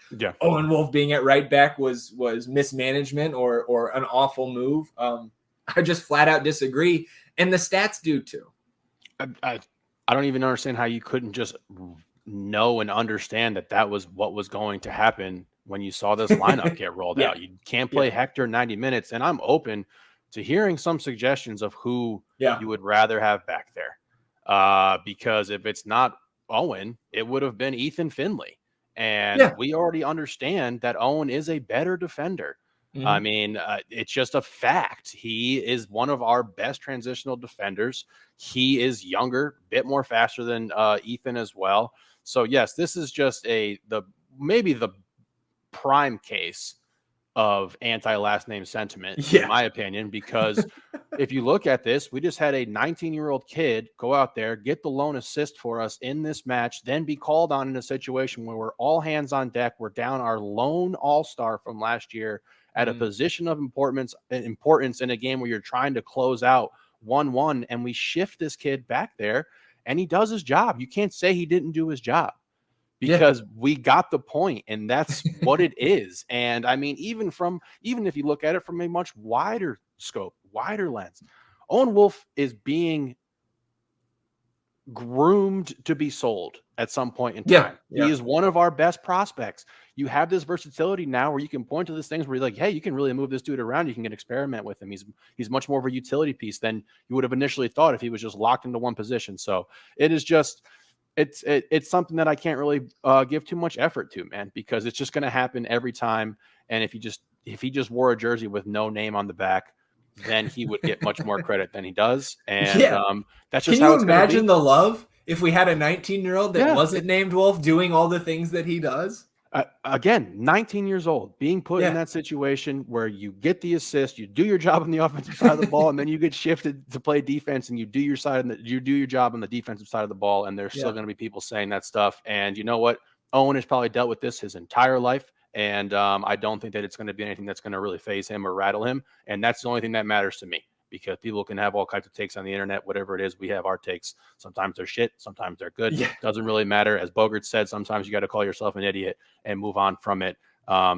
Owen Wolf being at right back was mismanagement or an awful move. I just flat out disagree. And the stats do too. I don't even understand how you couldn't just know and understand that was what was going to happen when you saw this lineup get rolled out. You can't play Hector 90 minutes. And I'm open to hearing some suggestions of who you would rather have back there. Because if it's not Owen, it would have been Ethan Finley. And we already understand that Owen is a better defender. Mm-hmm. I mean, it's just a fact. He is one of our best transitional defenders. He is younger, a bit more faster than Ethan as well. So yes, this is just maybe the prime case of anti-last name sentiment, in my opinion, because if you look at this, we just had a 19-year-old kid go out there, get the lone assist for us in this match, then be called on in a situation where we're all hands on deck. We're down our lone all-star from last year at a position of importance in a game where you're trying to close out 1-1, and we shift this kid back there, and he does his job. You can't say he didn't do his job. Because we got the point, and that's what it is. And I mean, even if you look at it from a much wider scope, wider lens, Owen Wolf is being groomed to be sold at some point in time. He is one of our best prospects. You have this versatility now where you can point to these things where you're like, hey, you can really move this dude around. You can experiment with him. He's much more of a utility piece than you would have initially thought if he was just locked into one position. So it is just. It's something that I can't really give too much effort to, man, because it's just going to happen every time. And if he just wore a jersey with no name on the back, then he would get much more credit than he does. And that's just how it's going to be. Can you imagine the love if we had a 19-year-old that wasn't named Wolf doing all the things that he does? Again, 19 years old, being put in that situation where you get the assist, you do your job on the offensive side of the ball, and then you get shifted to play defense, and you do your job on the defensive side of the ball, and there's still going to be people saying that stuff. And you know what? Owen has probably dealt with this his entire life, and I don't think that it's going to be anything that's going to really faze him or rattle him. And that's the only thing that matters to me. Because people can have all kinds of takes on the internet, whatever it is, we have our takes. Sometimes they're shit, sometimes they're good. Doesn't really matter. As Bogert said, sometimes you got to call yourself an idiot and move on from it.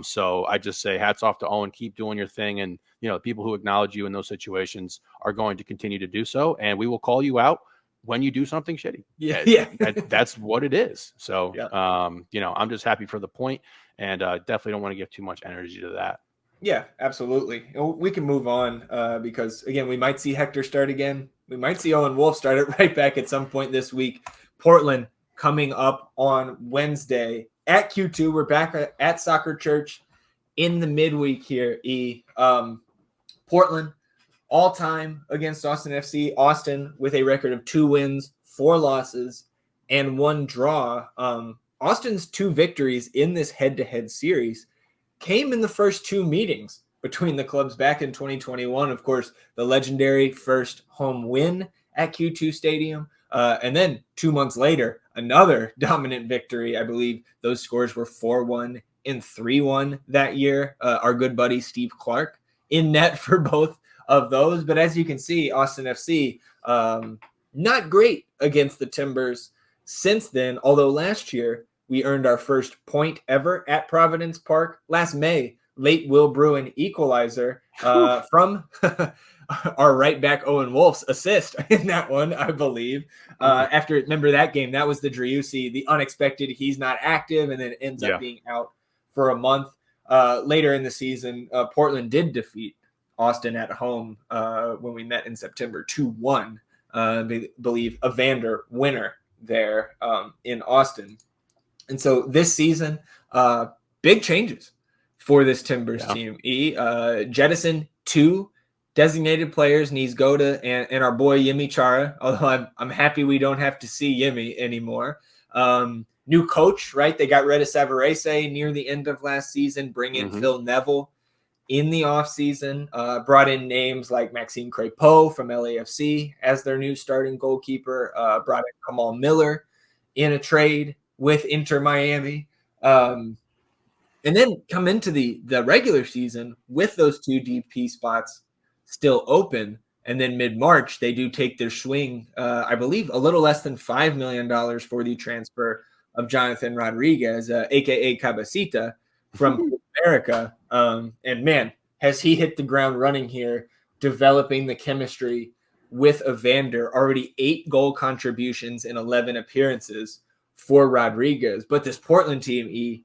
So I just say hats off to Owen, keep doing your thing. And, the people who acknowledge you in those situations are going to continue to do so. And we will call you out when you do something shitty. That's what it is. So, I'm just happy for the point, and definitely don't want to give too much energy to that. Yeah, absolutely. We can move on because, again, we might see Hector start again. We might see Owen Wolf start it right back at some point this week. Portland coming up on Wednesday at Q2. We're back at Soccer Church in the midweek here, Portland, all-time against Austin FC. Austin with a record of 2 wins, 4 losses, and 1 draw. Austin's 2 victories in this head-to-head series came in the first 2 meetings between the clubs back in 2021. Of course, the legendary first home win at Q2 Stadium. And then 2 months later, another dominant victory. I believe those scores were 4-1 and 3-1 that year. Our good buddy Steve Clark in net for both of those. But as you can see, Austin FC, not great against the Timbers since then, although last year, we earned our first point ever at Providence Park last May. Late Will Bruin equalizer from our right back Owen Wolf's assist in that one, I believe. Remember that game, that was the Driussi, the unexpected, he's not active, and then ends up being out for a month. Later in the season, Portland did defeat Austin at home when we met in September 2-1. I believe Evander winner there in Austin. And so this season, big changes for this Timbers team. Jettison 2 designated players, Niz Goda and our boy Yimi Chara, although I'm happy we don't have to see Yimi anymore. New coach, right? They got rid of Savarese near the end of last season, bring in Phil Neville in the offseason, brought in names like Maxime Crépeau from LAFC as their new starting goalkeeper, brought in Kamal Miller in a trade with Inter Miami. And then come into the regular season with those 2 DP spots still open. And then mid-March, they do take their swing, I believe, a little less than $5 million for the transfer of Jonathan Rodriguez, a.k.a. Cabecita, from America. And, man, has he hit the ground running here, developing the chemistry with Evander, already 8 goal contributions in 11 appearances for Rodriguez. But this Portland team,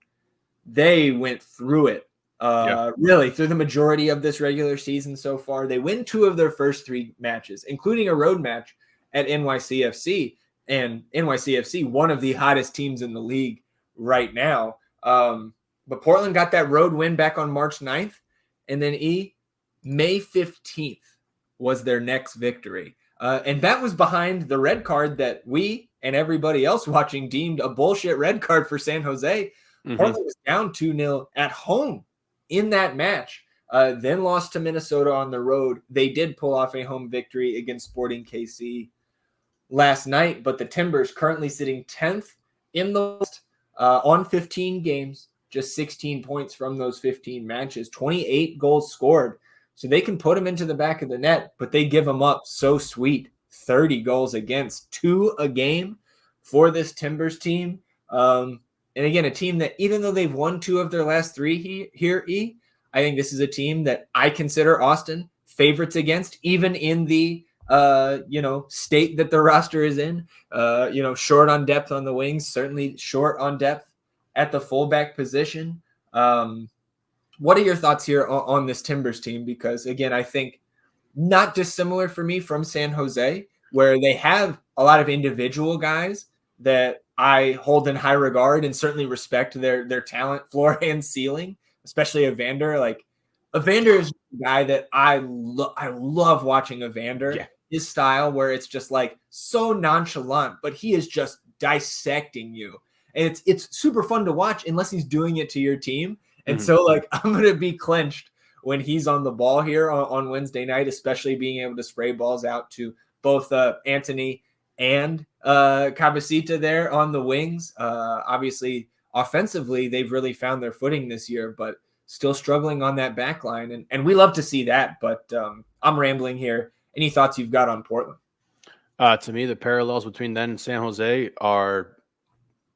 they went through it really through the majority of this regular season so far. They win 2 of their first 3 matches, including a road match at NYCFC. And NYCFC, one of the hottest teams in the league right now. But Portland got that road win back on March 9th. And then May 15th was their next victory. And that was behind the red card that we and everybody else watching deemed a bullshit red card for San Jose. Portland was down 2-0 at home in that match, then lost to Minnesota on the road. They did pull off a home victory against Sporting KC last night, but the Timbers currently sitting 10th in the list on 15 games, just 16 points from those 15 matches, 28 goals scored. So they can put them into the back of the net, but they give them up so sweet. 30 goals against, 2 a game for this Timbers team. And again, a team that even though they've won 2 of their last 3 here, I think this is a team that I consider Austin favorites against, even in the state that the roster is in. Short on depth on the wings, certainly short on depth at the fullback position. What are your thoughts here on this Timbers team? Because again, I think not dissimilar for me from San Jose, where they have a lot of individual guys that I hold in high regard and certainly respect their talent, floor and ceiling, especially Evander. Like Evander is a guy that I love watching Evander. Yeah. His style where it's just like so nonchalant, but he is just dissecting you. And it's super fun to watch unless he's doing it to your team. And so like I'm going to be clenched when he's on the ball here on Wednesday night, especially being able to spray balls out to both Anthony and Cabecita there on the wings. Obviously, offensively, they've really found their footing this year, but still struggling on that back line. And we love to see that, but I'm rambling here. Any thoughts you've got on Portland? To me, the parallels between them and San Jose are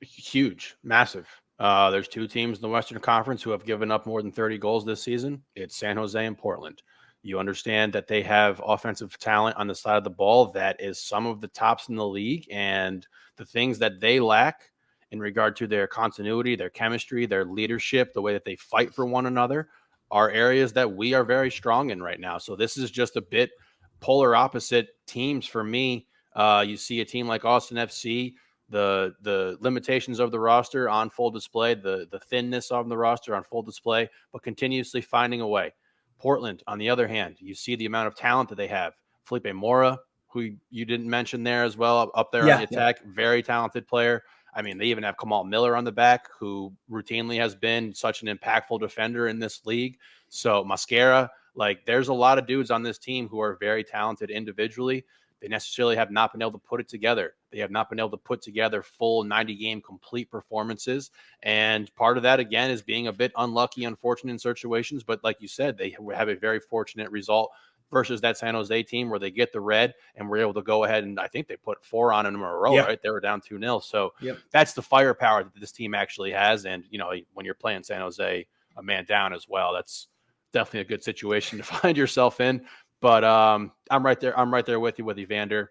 huge, massive. There's 2 teams in the Western Conference who have given up more than 30 goals this season. It's San Jose and Portland. You understand that they have offensive talent on the side of the ball that is some of the tops in the league, and the things that they lack in regard to their continuity, their chemistry, their leadership, the way that they fight for one another are areas that we are very strong in right now. So this is just a bit polar opposite teams for me. You see a team like Austin FC, the limitations of the roster on full display, the thinness of the roster on full display, but continuously finding a way. Portland, on the other hand, you see the amount of talent that they have. Felipe Mora, who you didn't mention there as well, up there on the attack, very talented player. I mean, they even have Kamal Miller on the back, who routinely has been such an impactful defender in this league. So Mascara, like there's a lot of dudes on this team who are very talented individually. They necessarily have not been able to put it together. They have not been able to put together full 90-game complete performances. And part of that, again, is being a bit unlucky, unfortunate in situations. But like you said, they have a very fortunate result versus that San Jose team where they get the red and we're able to go ahead and I think they put 4 on them in a row, right? They were down 2-0. So that's the firepower that this team actually has. And, when you're playing San Jose, a man down as well, that's definitely a good situation to find yourself in. But I'm right there. I'm right there with you with Evander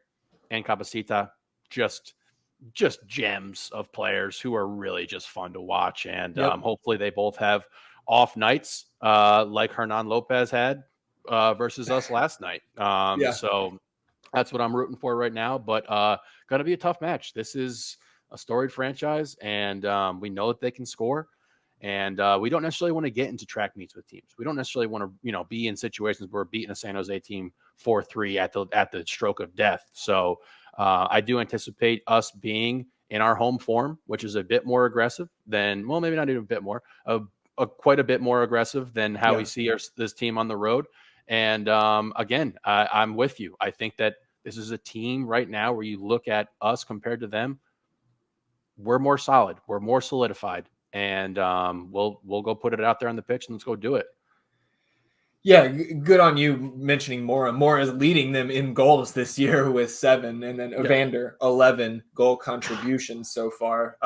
and Cabecita. Just gems of players who are really just fun to watch. And hopefully they both have off nights like Hernan Lopez had versus us last night. So that's what I'm rooting for right now. But going to be a tough match. This is a storied franchise, and we know that they can score. And we don't necessarily want to get into track meets with teams. We don't necessarily want to, be in situations where we're beating a San Jose team 4-3 at the stroke of death. So I do anticipate us being in our home form, which is a bit more aggressive than, well, maybe not even a bit more, quite a bit more aggressive than how we see this team on the road. And again, I'm with you. I think that this is a team right now where you look at us compared to them, we're more solid, we're more solidified, and we'll go put it out there on the pitch and let's go do it. Yeah, good on you mentioning Mora. Mora is leading them in goals this year with 7, and then Evander 11 goal contributions so far.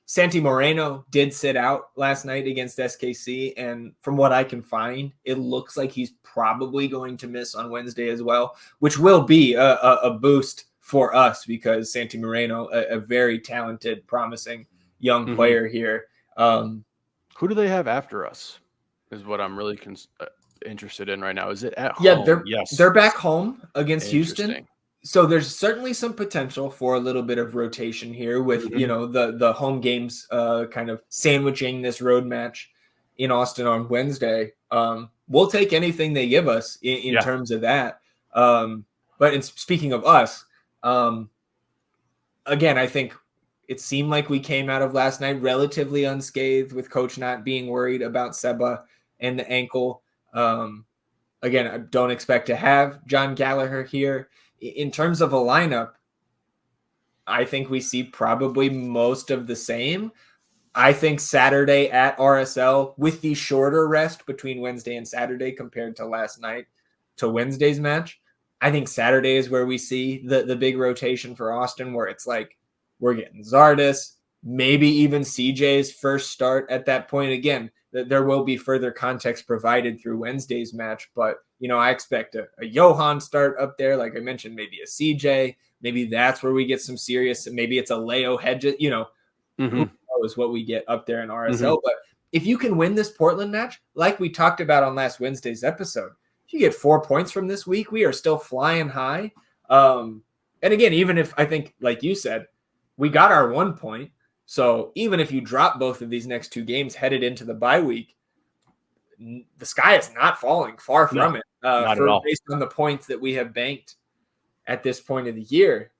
Santi Moreno did sit out last night against SKC, and from what I can find, it looks like he's probably going to miss on Wednesday as well, which will be a boost for us because Santi Moreno, a very talented, promising young player here. Who do they have after us is what I'm really interested in right now. Is it at home? They're back home against Houston. So there's certainly some potential for a little bit of rotation here with, the home games kind of sandwiching this road match in Austin on Wednesday. We'll take anything they give us in terms of that. But speaking of us, again, I think it seemed like we came out of last night relatively unscathed with coach not being worried about Seba and the ankle. Again, I don't expect to have John Gallagher here. In terms of a lineup, I think we see probably most of the same. I think Saturday at RSL with the shorter rest between Wednesday and Saturday compared to last night to Wednesday's match, I think Saturday is where we see the big rotation for Austin, where it's like we're getting Zardes, maybe even CJ's first start at that point. Again, there will be further context provided through Wednesday's match, but I expect a Johan start up there. Like I mentioned, maybe a CJ, maybe that's where we get some serious, maybe it's a Leo Hedges, who knows what we get up there in RSL. But if you can win this Portland match, like we talked about on last Wednesday's episode, if you get 4 points from this week, we are still flying high. And again, even if I think, like you said, we got our 1 point. So even if you drop both of these next 2 games headed into the bye week, the sky is not falling, far from it. Not at all. Based on the points that we have banked at this point of the year.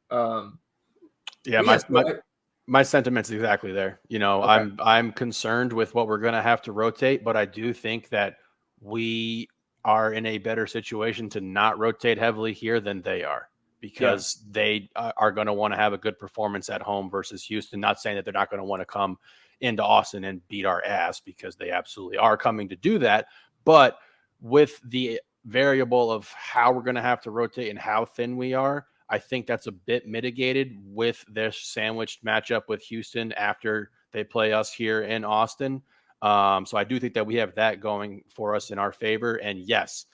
My sentiment's exactly there. Okay. I'm concerned with what we're going to have to rotate, but I do think that we are in a better situation to not rotate heavily here than they are. Because they are going to want to have a good performance at home versus Houston. Not saying that they're not going to want to come into Austin and beat our ass, because they absolutely are coming to do that. But with the variable of how we're going to have to rotate and how thin we are, I think that's a bit mitigated with this sandwiched matchup with Houston after they play us here in Austin. So I do think that we have that going for us in our favor. And yes,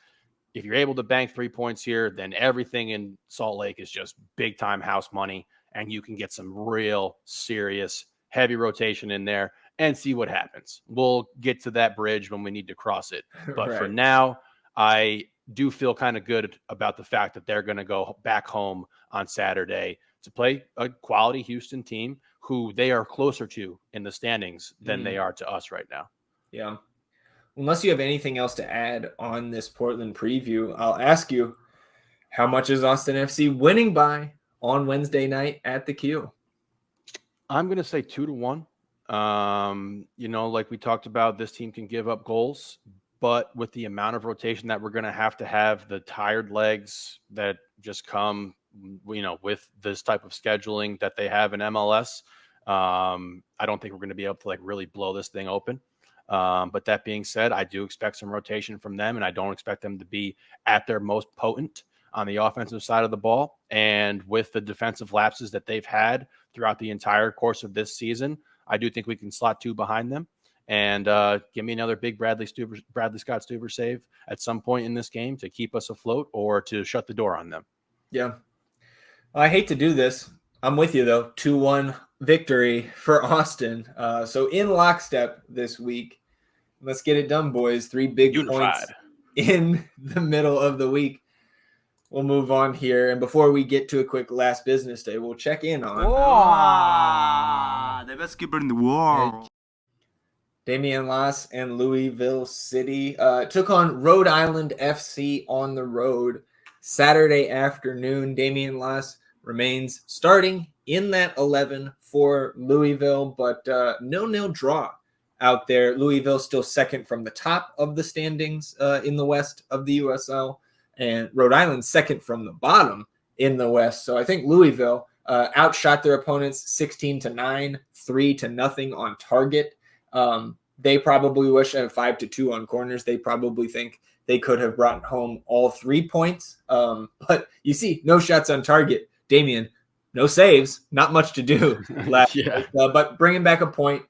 if you're able to bank 3 points here, then everything in Salt Lake is just big time house money, and you can get some real serious heavy rotation in there and see what happens. We'll get to that bridge when we need to cross it. But for now, I do feel kind of good about the fact that they're going to go back home on Saturday to play a quality Houston team who they are closer to in the standings than they are to us right now. Yeah. Unless you have anything else to add on this Portland preview, I'll ask you, how much is Austin FC winning by on Wednesday night at the Q? I'm going to say 2-1. Like we talked about, this team can give up goals, but with the amount of rotation that we're going to have the tired legs that just come, with this type of scheduling that they have in MLS, I don't think we're going to be able to really blow this thing open. But that being said, I do expect some rotation from them, and I don't expect them to be at their most potent on the offensive side of the ball. And with the defensive lapses that they've had throughout the entire course of this season, I do think we can slot 2 behind them and give me another big Bradley Scott Stuver save at some point in this game to keep us afloat or to shut the door on them. Yeah. I hate to do this. I'm with you, though. 2-1 victory for Austin. So in lockstep this week. Let's get it done, boys. 3 big points in the middle of the week. We'll move on here. And before we get to a quick last business day, we'll check in on the best keeper in the world. Damian Lass and Louisville City took on Rhode Island FC on the road Saturday afternoon. Damian Lass remains starting in that 11 for Louisville, but 0-0 draw out there. Louisville still second from the top of the standings in the west of the USL, and Rhode Island second from the bottom in the west. So I think Louisville outshot their opponents 16-9, 3-0 on target. They probably wish at 5-2 on corners. They probably think they could have brought home all 3 points. But you see, no shots on target. Damian, no saves, not much to do last night, but bringing back a point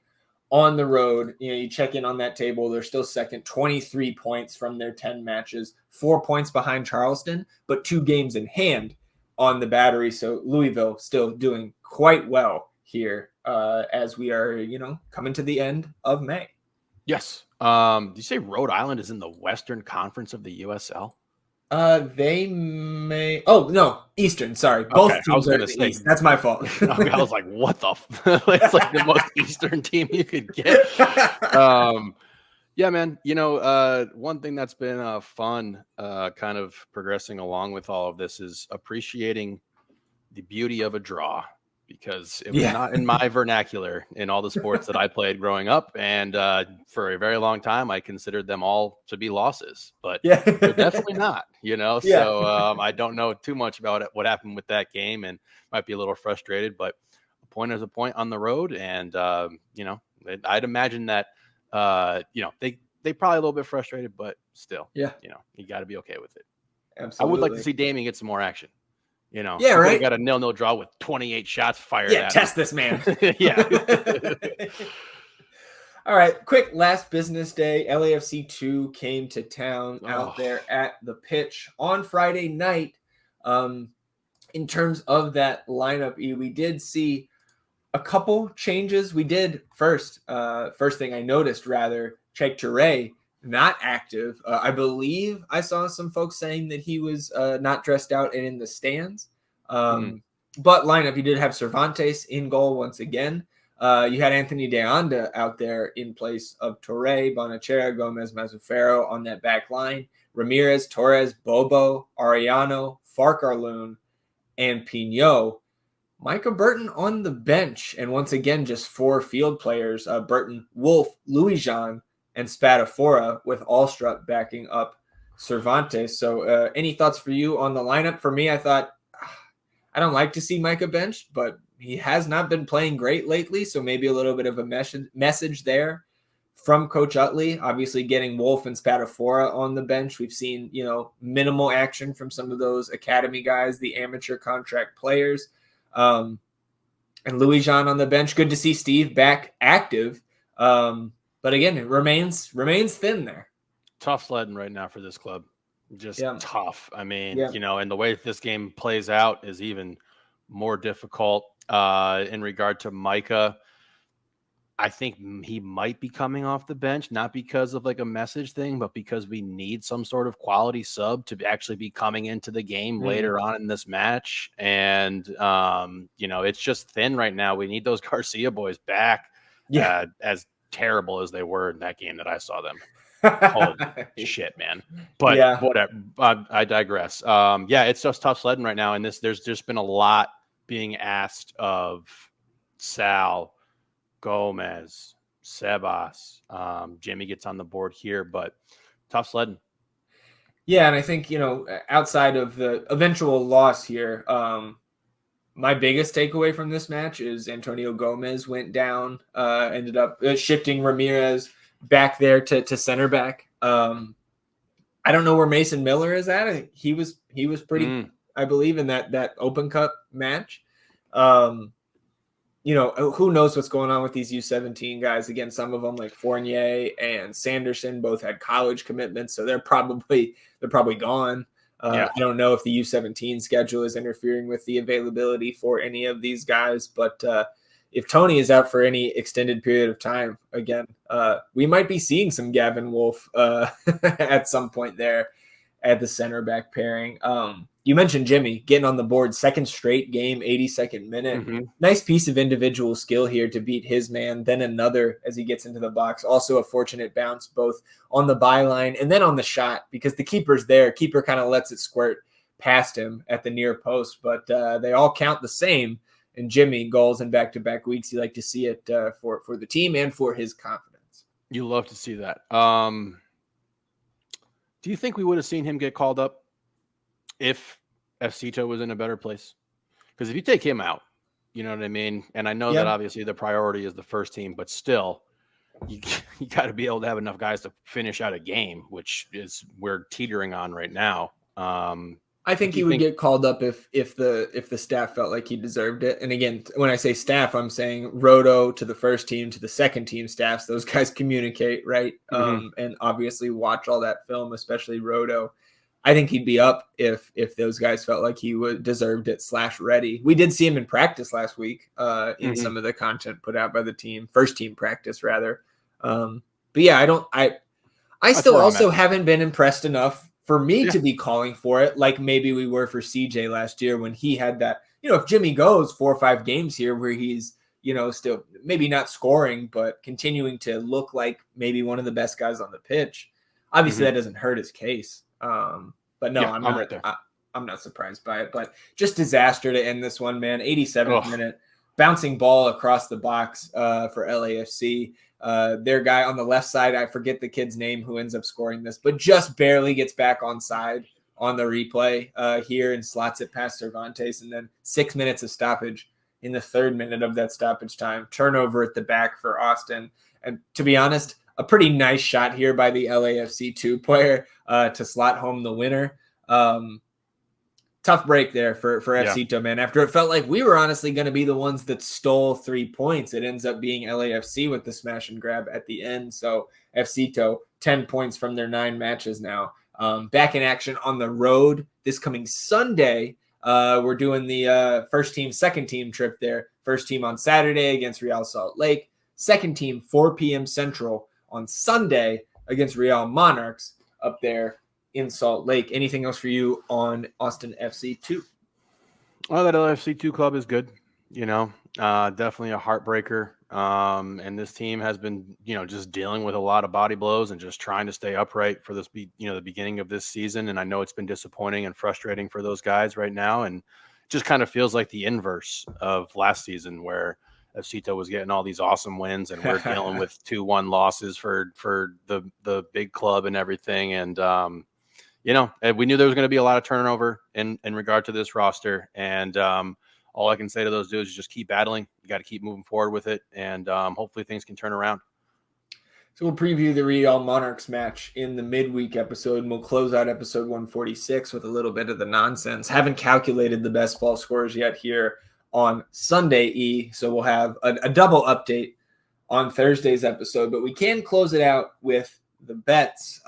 on the road. You check in on that table. They're still second, 23 points from their 10 matches, 4 points behind Charleston, but 2 games in hand on the Battery. So Louisville still doing quite well here as we are, coming to the end of May. Yes. Do you say Rhode Island is in the Western Conference of the USL? They may. Oh no, Eastern. Sorry, both okay, teams are in the East. That's my fault. Okay, I was like, "What the?" It's like the most Eastern team you could get. Yeah, man. One thing that's been fun, kind of progressing along with all of this, is appreciating the beauty of a draw. Because it was not in my vernacular in all the sports that I played growing up. And for a very long time, I considered them all to be losses. But they're definitely not, So I don't know too much about what happened with that game and might be a little frustrated. But a point is a point on the road. And, I'd imagine that, they probably a little bit frustrated, but still, you got to be okay with it. Absolutely. I would like to see Damian get some more action. Right. Got a 0-0 draw with 28 shots fired. Yeah, test this man. All right, quick last business day. LAFC 2 came to town out there at the pitch on Friday night. In terms of that lineup, we did see a couple changes. We did first thing I noticed, Cheikh Touré not active. I believe I saw some folks saying that he was not dressed out and in the stands. But lineup, you did have Cervantes in goal once again. You had Anthony De Anda out there in place of Touré, Bonachera, Gomez, Mazzuffero on that back line. Ramirez, Torres, Bobo, Arellano, Farc-Arloon, and Pinot. Micah Burton on the bench. And once again, just 4 field players, Burton, Wolf, Louis-Jean, and Spadafora, with Allstrup backing up Cervantes. So any thoughts for you on the lineup? For me, I thought, I don't like to see Micah benched, but he has not been playing great lately. So maybe a little bit of a message there from Coach Utley. Obviously getting Wolf and Spadafora on the bench. We've seen, minimal action from some of those academy guys, the amateur contract players. And Louis-Jean on the bench. Good to see Steve back active. But again, it remains thin there. Tough sledding right now for this club. Just tough. I mean, and the way this game plays out is even more difficult in regard to Micah. I think he might be coming off the bench, not because of like a message thing, but because we need some sort of quality sub to actually be coming into the game later on in this match. And, it's just thin right now. We need those Garcia boys back as terrible as they were in that game that I saw them. Holy shit, man. But whatever. I digress. It's just tough sledding right now. And there's just been a lot being asked of Sal, Gomez, Sebas. Jimmy gets on the board here, but tough sledding. Yeah, and I think, outside of the eventual loss here, my biggest takeaway from this match is Antonio Gomez went down, ended up shifting Ramirez back there to center back. I don't know where Mason Miller is at. I think he was pretty, I believe, in that Open Cup match. Who knows what's going on with these U17 guys. Again, some of them like Fournier and Sanderson both had college commitments, so they're probably gone. I don't know if the U17 schedule is interfering with the availability for any of these guys, but if Tony is out for any extended period of time, again, we might be seeing some Gavin Wolf at some point there at the center back pairing. You mentioned Jimmy getting on the board, second straight game, 82nd minute. Mm-hmm. Nice piece of individual skill here to beat his man, then another as he gets into the box. Also a fortunate bounce both on the byline and then on the shot because the keeper's there. Keeper kind of lets it squirt past him at the near post, but they all count the same. And Jimmy goals in back-to-back weeks. You like to see it for the team and for his confidence. You love to see that. Do you think we would have seen him get called up if Efcito was in a better place? Because if you take him out, you know what I mean? And I know that obviously the priority is the first team, but still, you got to be able to have enough guys to finish out a game, which is we're teetering on right now. I think he would get called up if the staff felt like he deserved it. And again, when I say staff, I'm saying Rodo to the first team, to the second team staffs. Those guys communicate, right? Mm-hmm. And obviously watch all that film, especially Rodo. I think he'd be up if those guys felt like he deserved it / ready. We did see him in practice last week in some of the content put out by the team, first team practice rather. But yeah, I still also haven't been impressed enough for me to be calling for it, like maybe we were for CJ last year when he had that, if Jimmy goes 4 or 5 games here where he's, still maybe not scoring, but continuing to look like maybe one of the best guys on the pitch. Obviously that doesn't hurt his case. But no, I'm not, right there. I'm not surprised by it, but just disaster to end this one, man. 87th minute, bouncing ball across the box for LAFC. Their guy on the left side, I forget the kid's name who ends up scoring this, but just barely gets back on side on the replay here and slots it past Cervantes. And then 6 minutes of stoppage in the 3rd minute of that stoppage time. Turnover at the back for Austin. And to be honest, a pretty nice shot here by the LAFC 2 player to slot home the winner. Tough break there for Efcito, man. After it felt like we were honestly going to be the ones that stole 3 points, it ends up being LAFC with the smash and grab at the end. So Efcito, 10 points from their 9 matches now. Back in action on the road this coming Sunday. We're doing the first team, second team trip there. First team on Saturday against Real Salt Lake. Second team, 4 p.m. Central on Sunday against Real Monarchs up there in Salt Lake. Anything else for you on Austin FC2? Well, that LFC2 club is good, definitely a heartbreaker. And this team has been, just dealing with a lot of body blows and just trying to stay upright for this, the beginning of this season. And I know it's been disappointing and frustrating for those guys right now. And just kind of feels like the inverse of last season where Efcito was getting all these awesome wins and we're dealing with 2-1 losses for the big club and everything. And, we knew there was going to be a lot of turnover in regard to this roster. And all I can say to those dudes is just keep battling. You got to keep moving forward with it. And hopefully things can turn around. So we'll preview the Real Monarchs match in the midweek episode. And we'll close out episode 146 with a little bit of the nonsense. Haven't calculated the best ball scores yet here on Sunday E. So we'll have a double update on Thursday's episode. But we can close it out with the bets.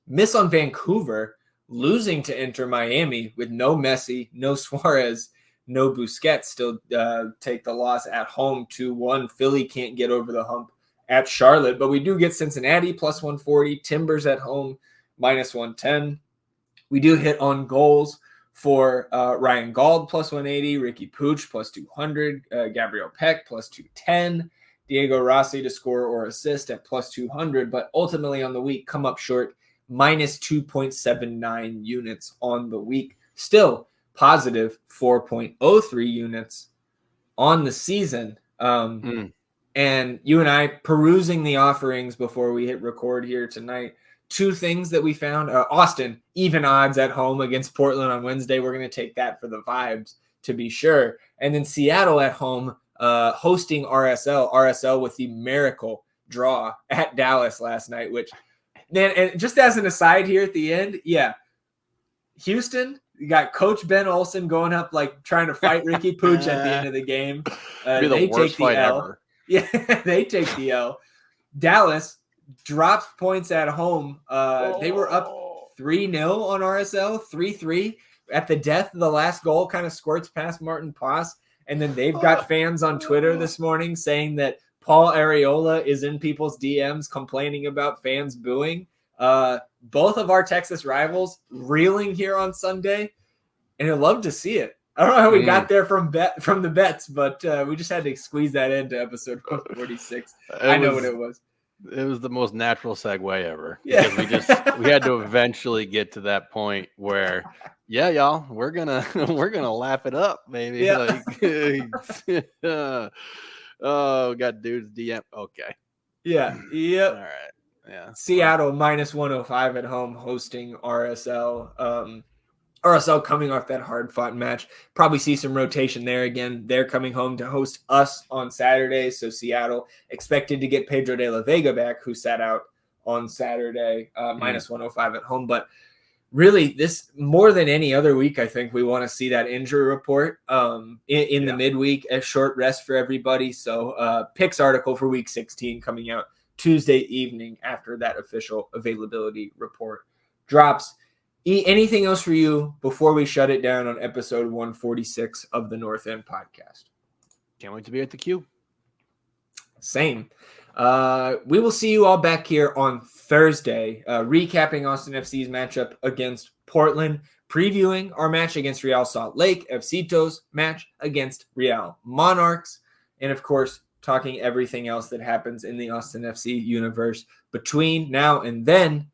Miss on Vancouver, losing to Inter Miami with no Messi, no Suarez, no Busquets. Still take the loss at home 2-1. Philly can't get over the hump at Charlotte, but we do get Cincinnati plus 140, Timbers at home minus 110. We do hit on goals for Ryan Gauld plus 180, Ricky Pooch plus 200, Gabriel Peck plus 210, Diego Rossi to score or assist at plus 200, but ultimately on the week come up short, minus 2.79 units on the week. Still positive 4.03 units on the season. And you and I perusing the offerings before we hit record here tonight. 2 things that we found. Austin, even odds at home against Portland on Wednesday. We're going to take that for the vibes to be sure. And then Seattle at home hosting RSL. RSL with the miracle draw at Dallas last night, which, man, and just as an aside here at the end, Houston, you got Coach Ben Olsen going up, like trying to fight Ricky Pooch at the end of the game. They take the L. Ever. Yeah, they take the L. Dallas drops points at home. They were up 3-0 on RSL, 3-3 at the death. The last goal kind of squirts past Martin Paz. And then they've got fans on Twitter this morning saying that Paul Areola is in people's DMs complaining about fans booing. Both of our Texas rivals reeling here on Sunday, and I'd love to see it. I don't know how we got there from the bets, but we just had to squeeze that into episode 146. I know what it was. It was the most natural segue ever. Yeah, we had to eventually get to that point where, yeah, y'all, we're gonna laugh it up, maybe. Yeah. Oh, we got dudes DM. Okay. Yeah. Yep. All right. Yeah. Seattle minus 105 at home hosting RSL. RSL coming off that hard-fought match. Probably see some rotation there again. They're coming home to host us on Saturday. So Seattle expected to get Pedro de la Vega back, who sat out on Saturday, minus 105 at home. But really, this more than any other week, I think we want to see that injury report in the midweek, a short rest for everybody. So picks article for week 16 coming out Tuesday evening after that official availability report drops. Anything else for you before we shut it down on episode 146 of the North End podcast? Can't wait to be at the Q. Same. We will see you all back here on Thursday, recapping Austin FC's matchup against Portland, previewing our match against Real Salt Lake, FCito's match against Real Monarchs, and of course, talking everything else that happens in the Austin FC universe between now and then.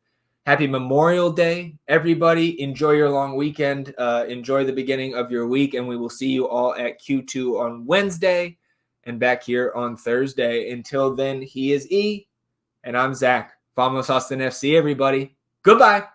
Happy Memorial Day, everybody. Enjoy your long weekend. Enjoy the beginning of your week, and we will see you all at Q2 on Wednesday and back here on Thursday. Until then, he is E, and I'm Zach. Vamos Austin FC, everybody. Goodbye.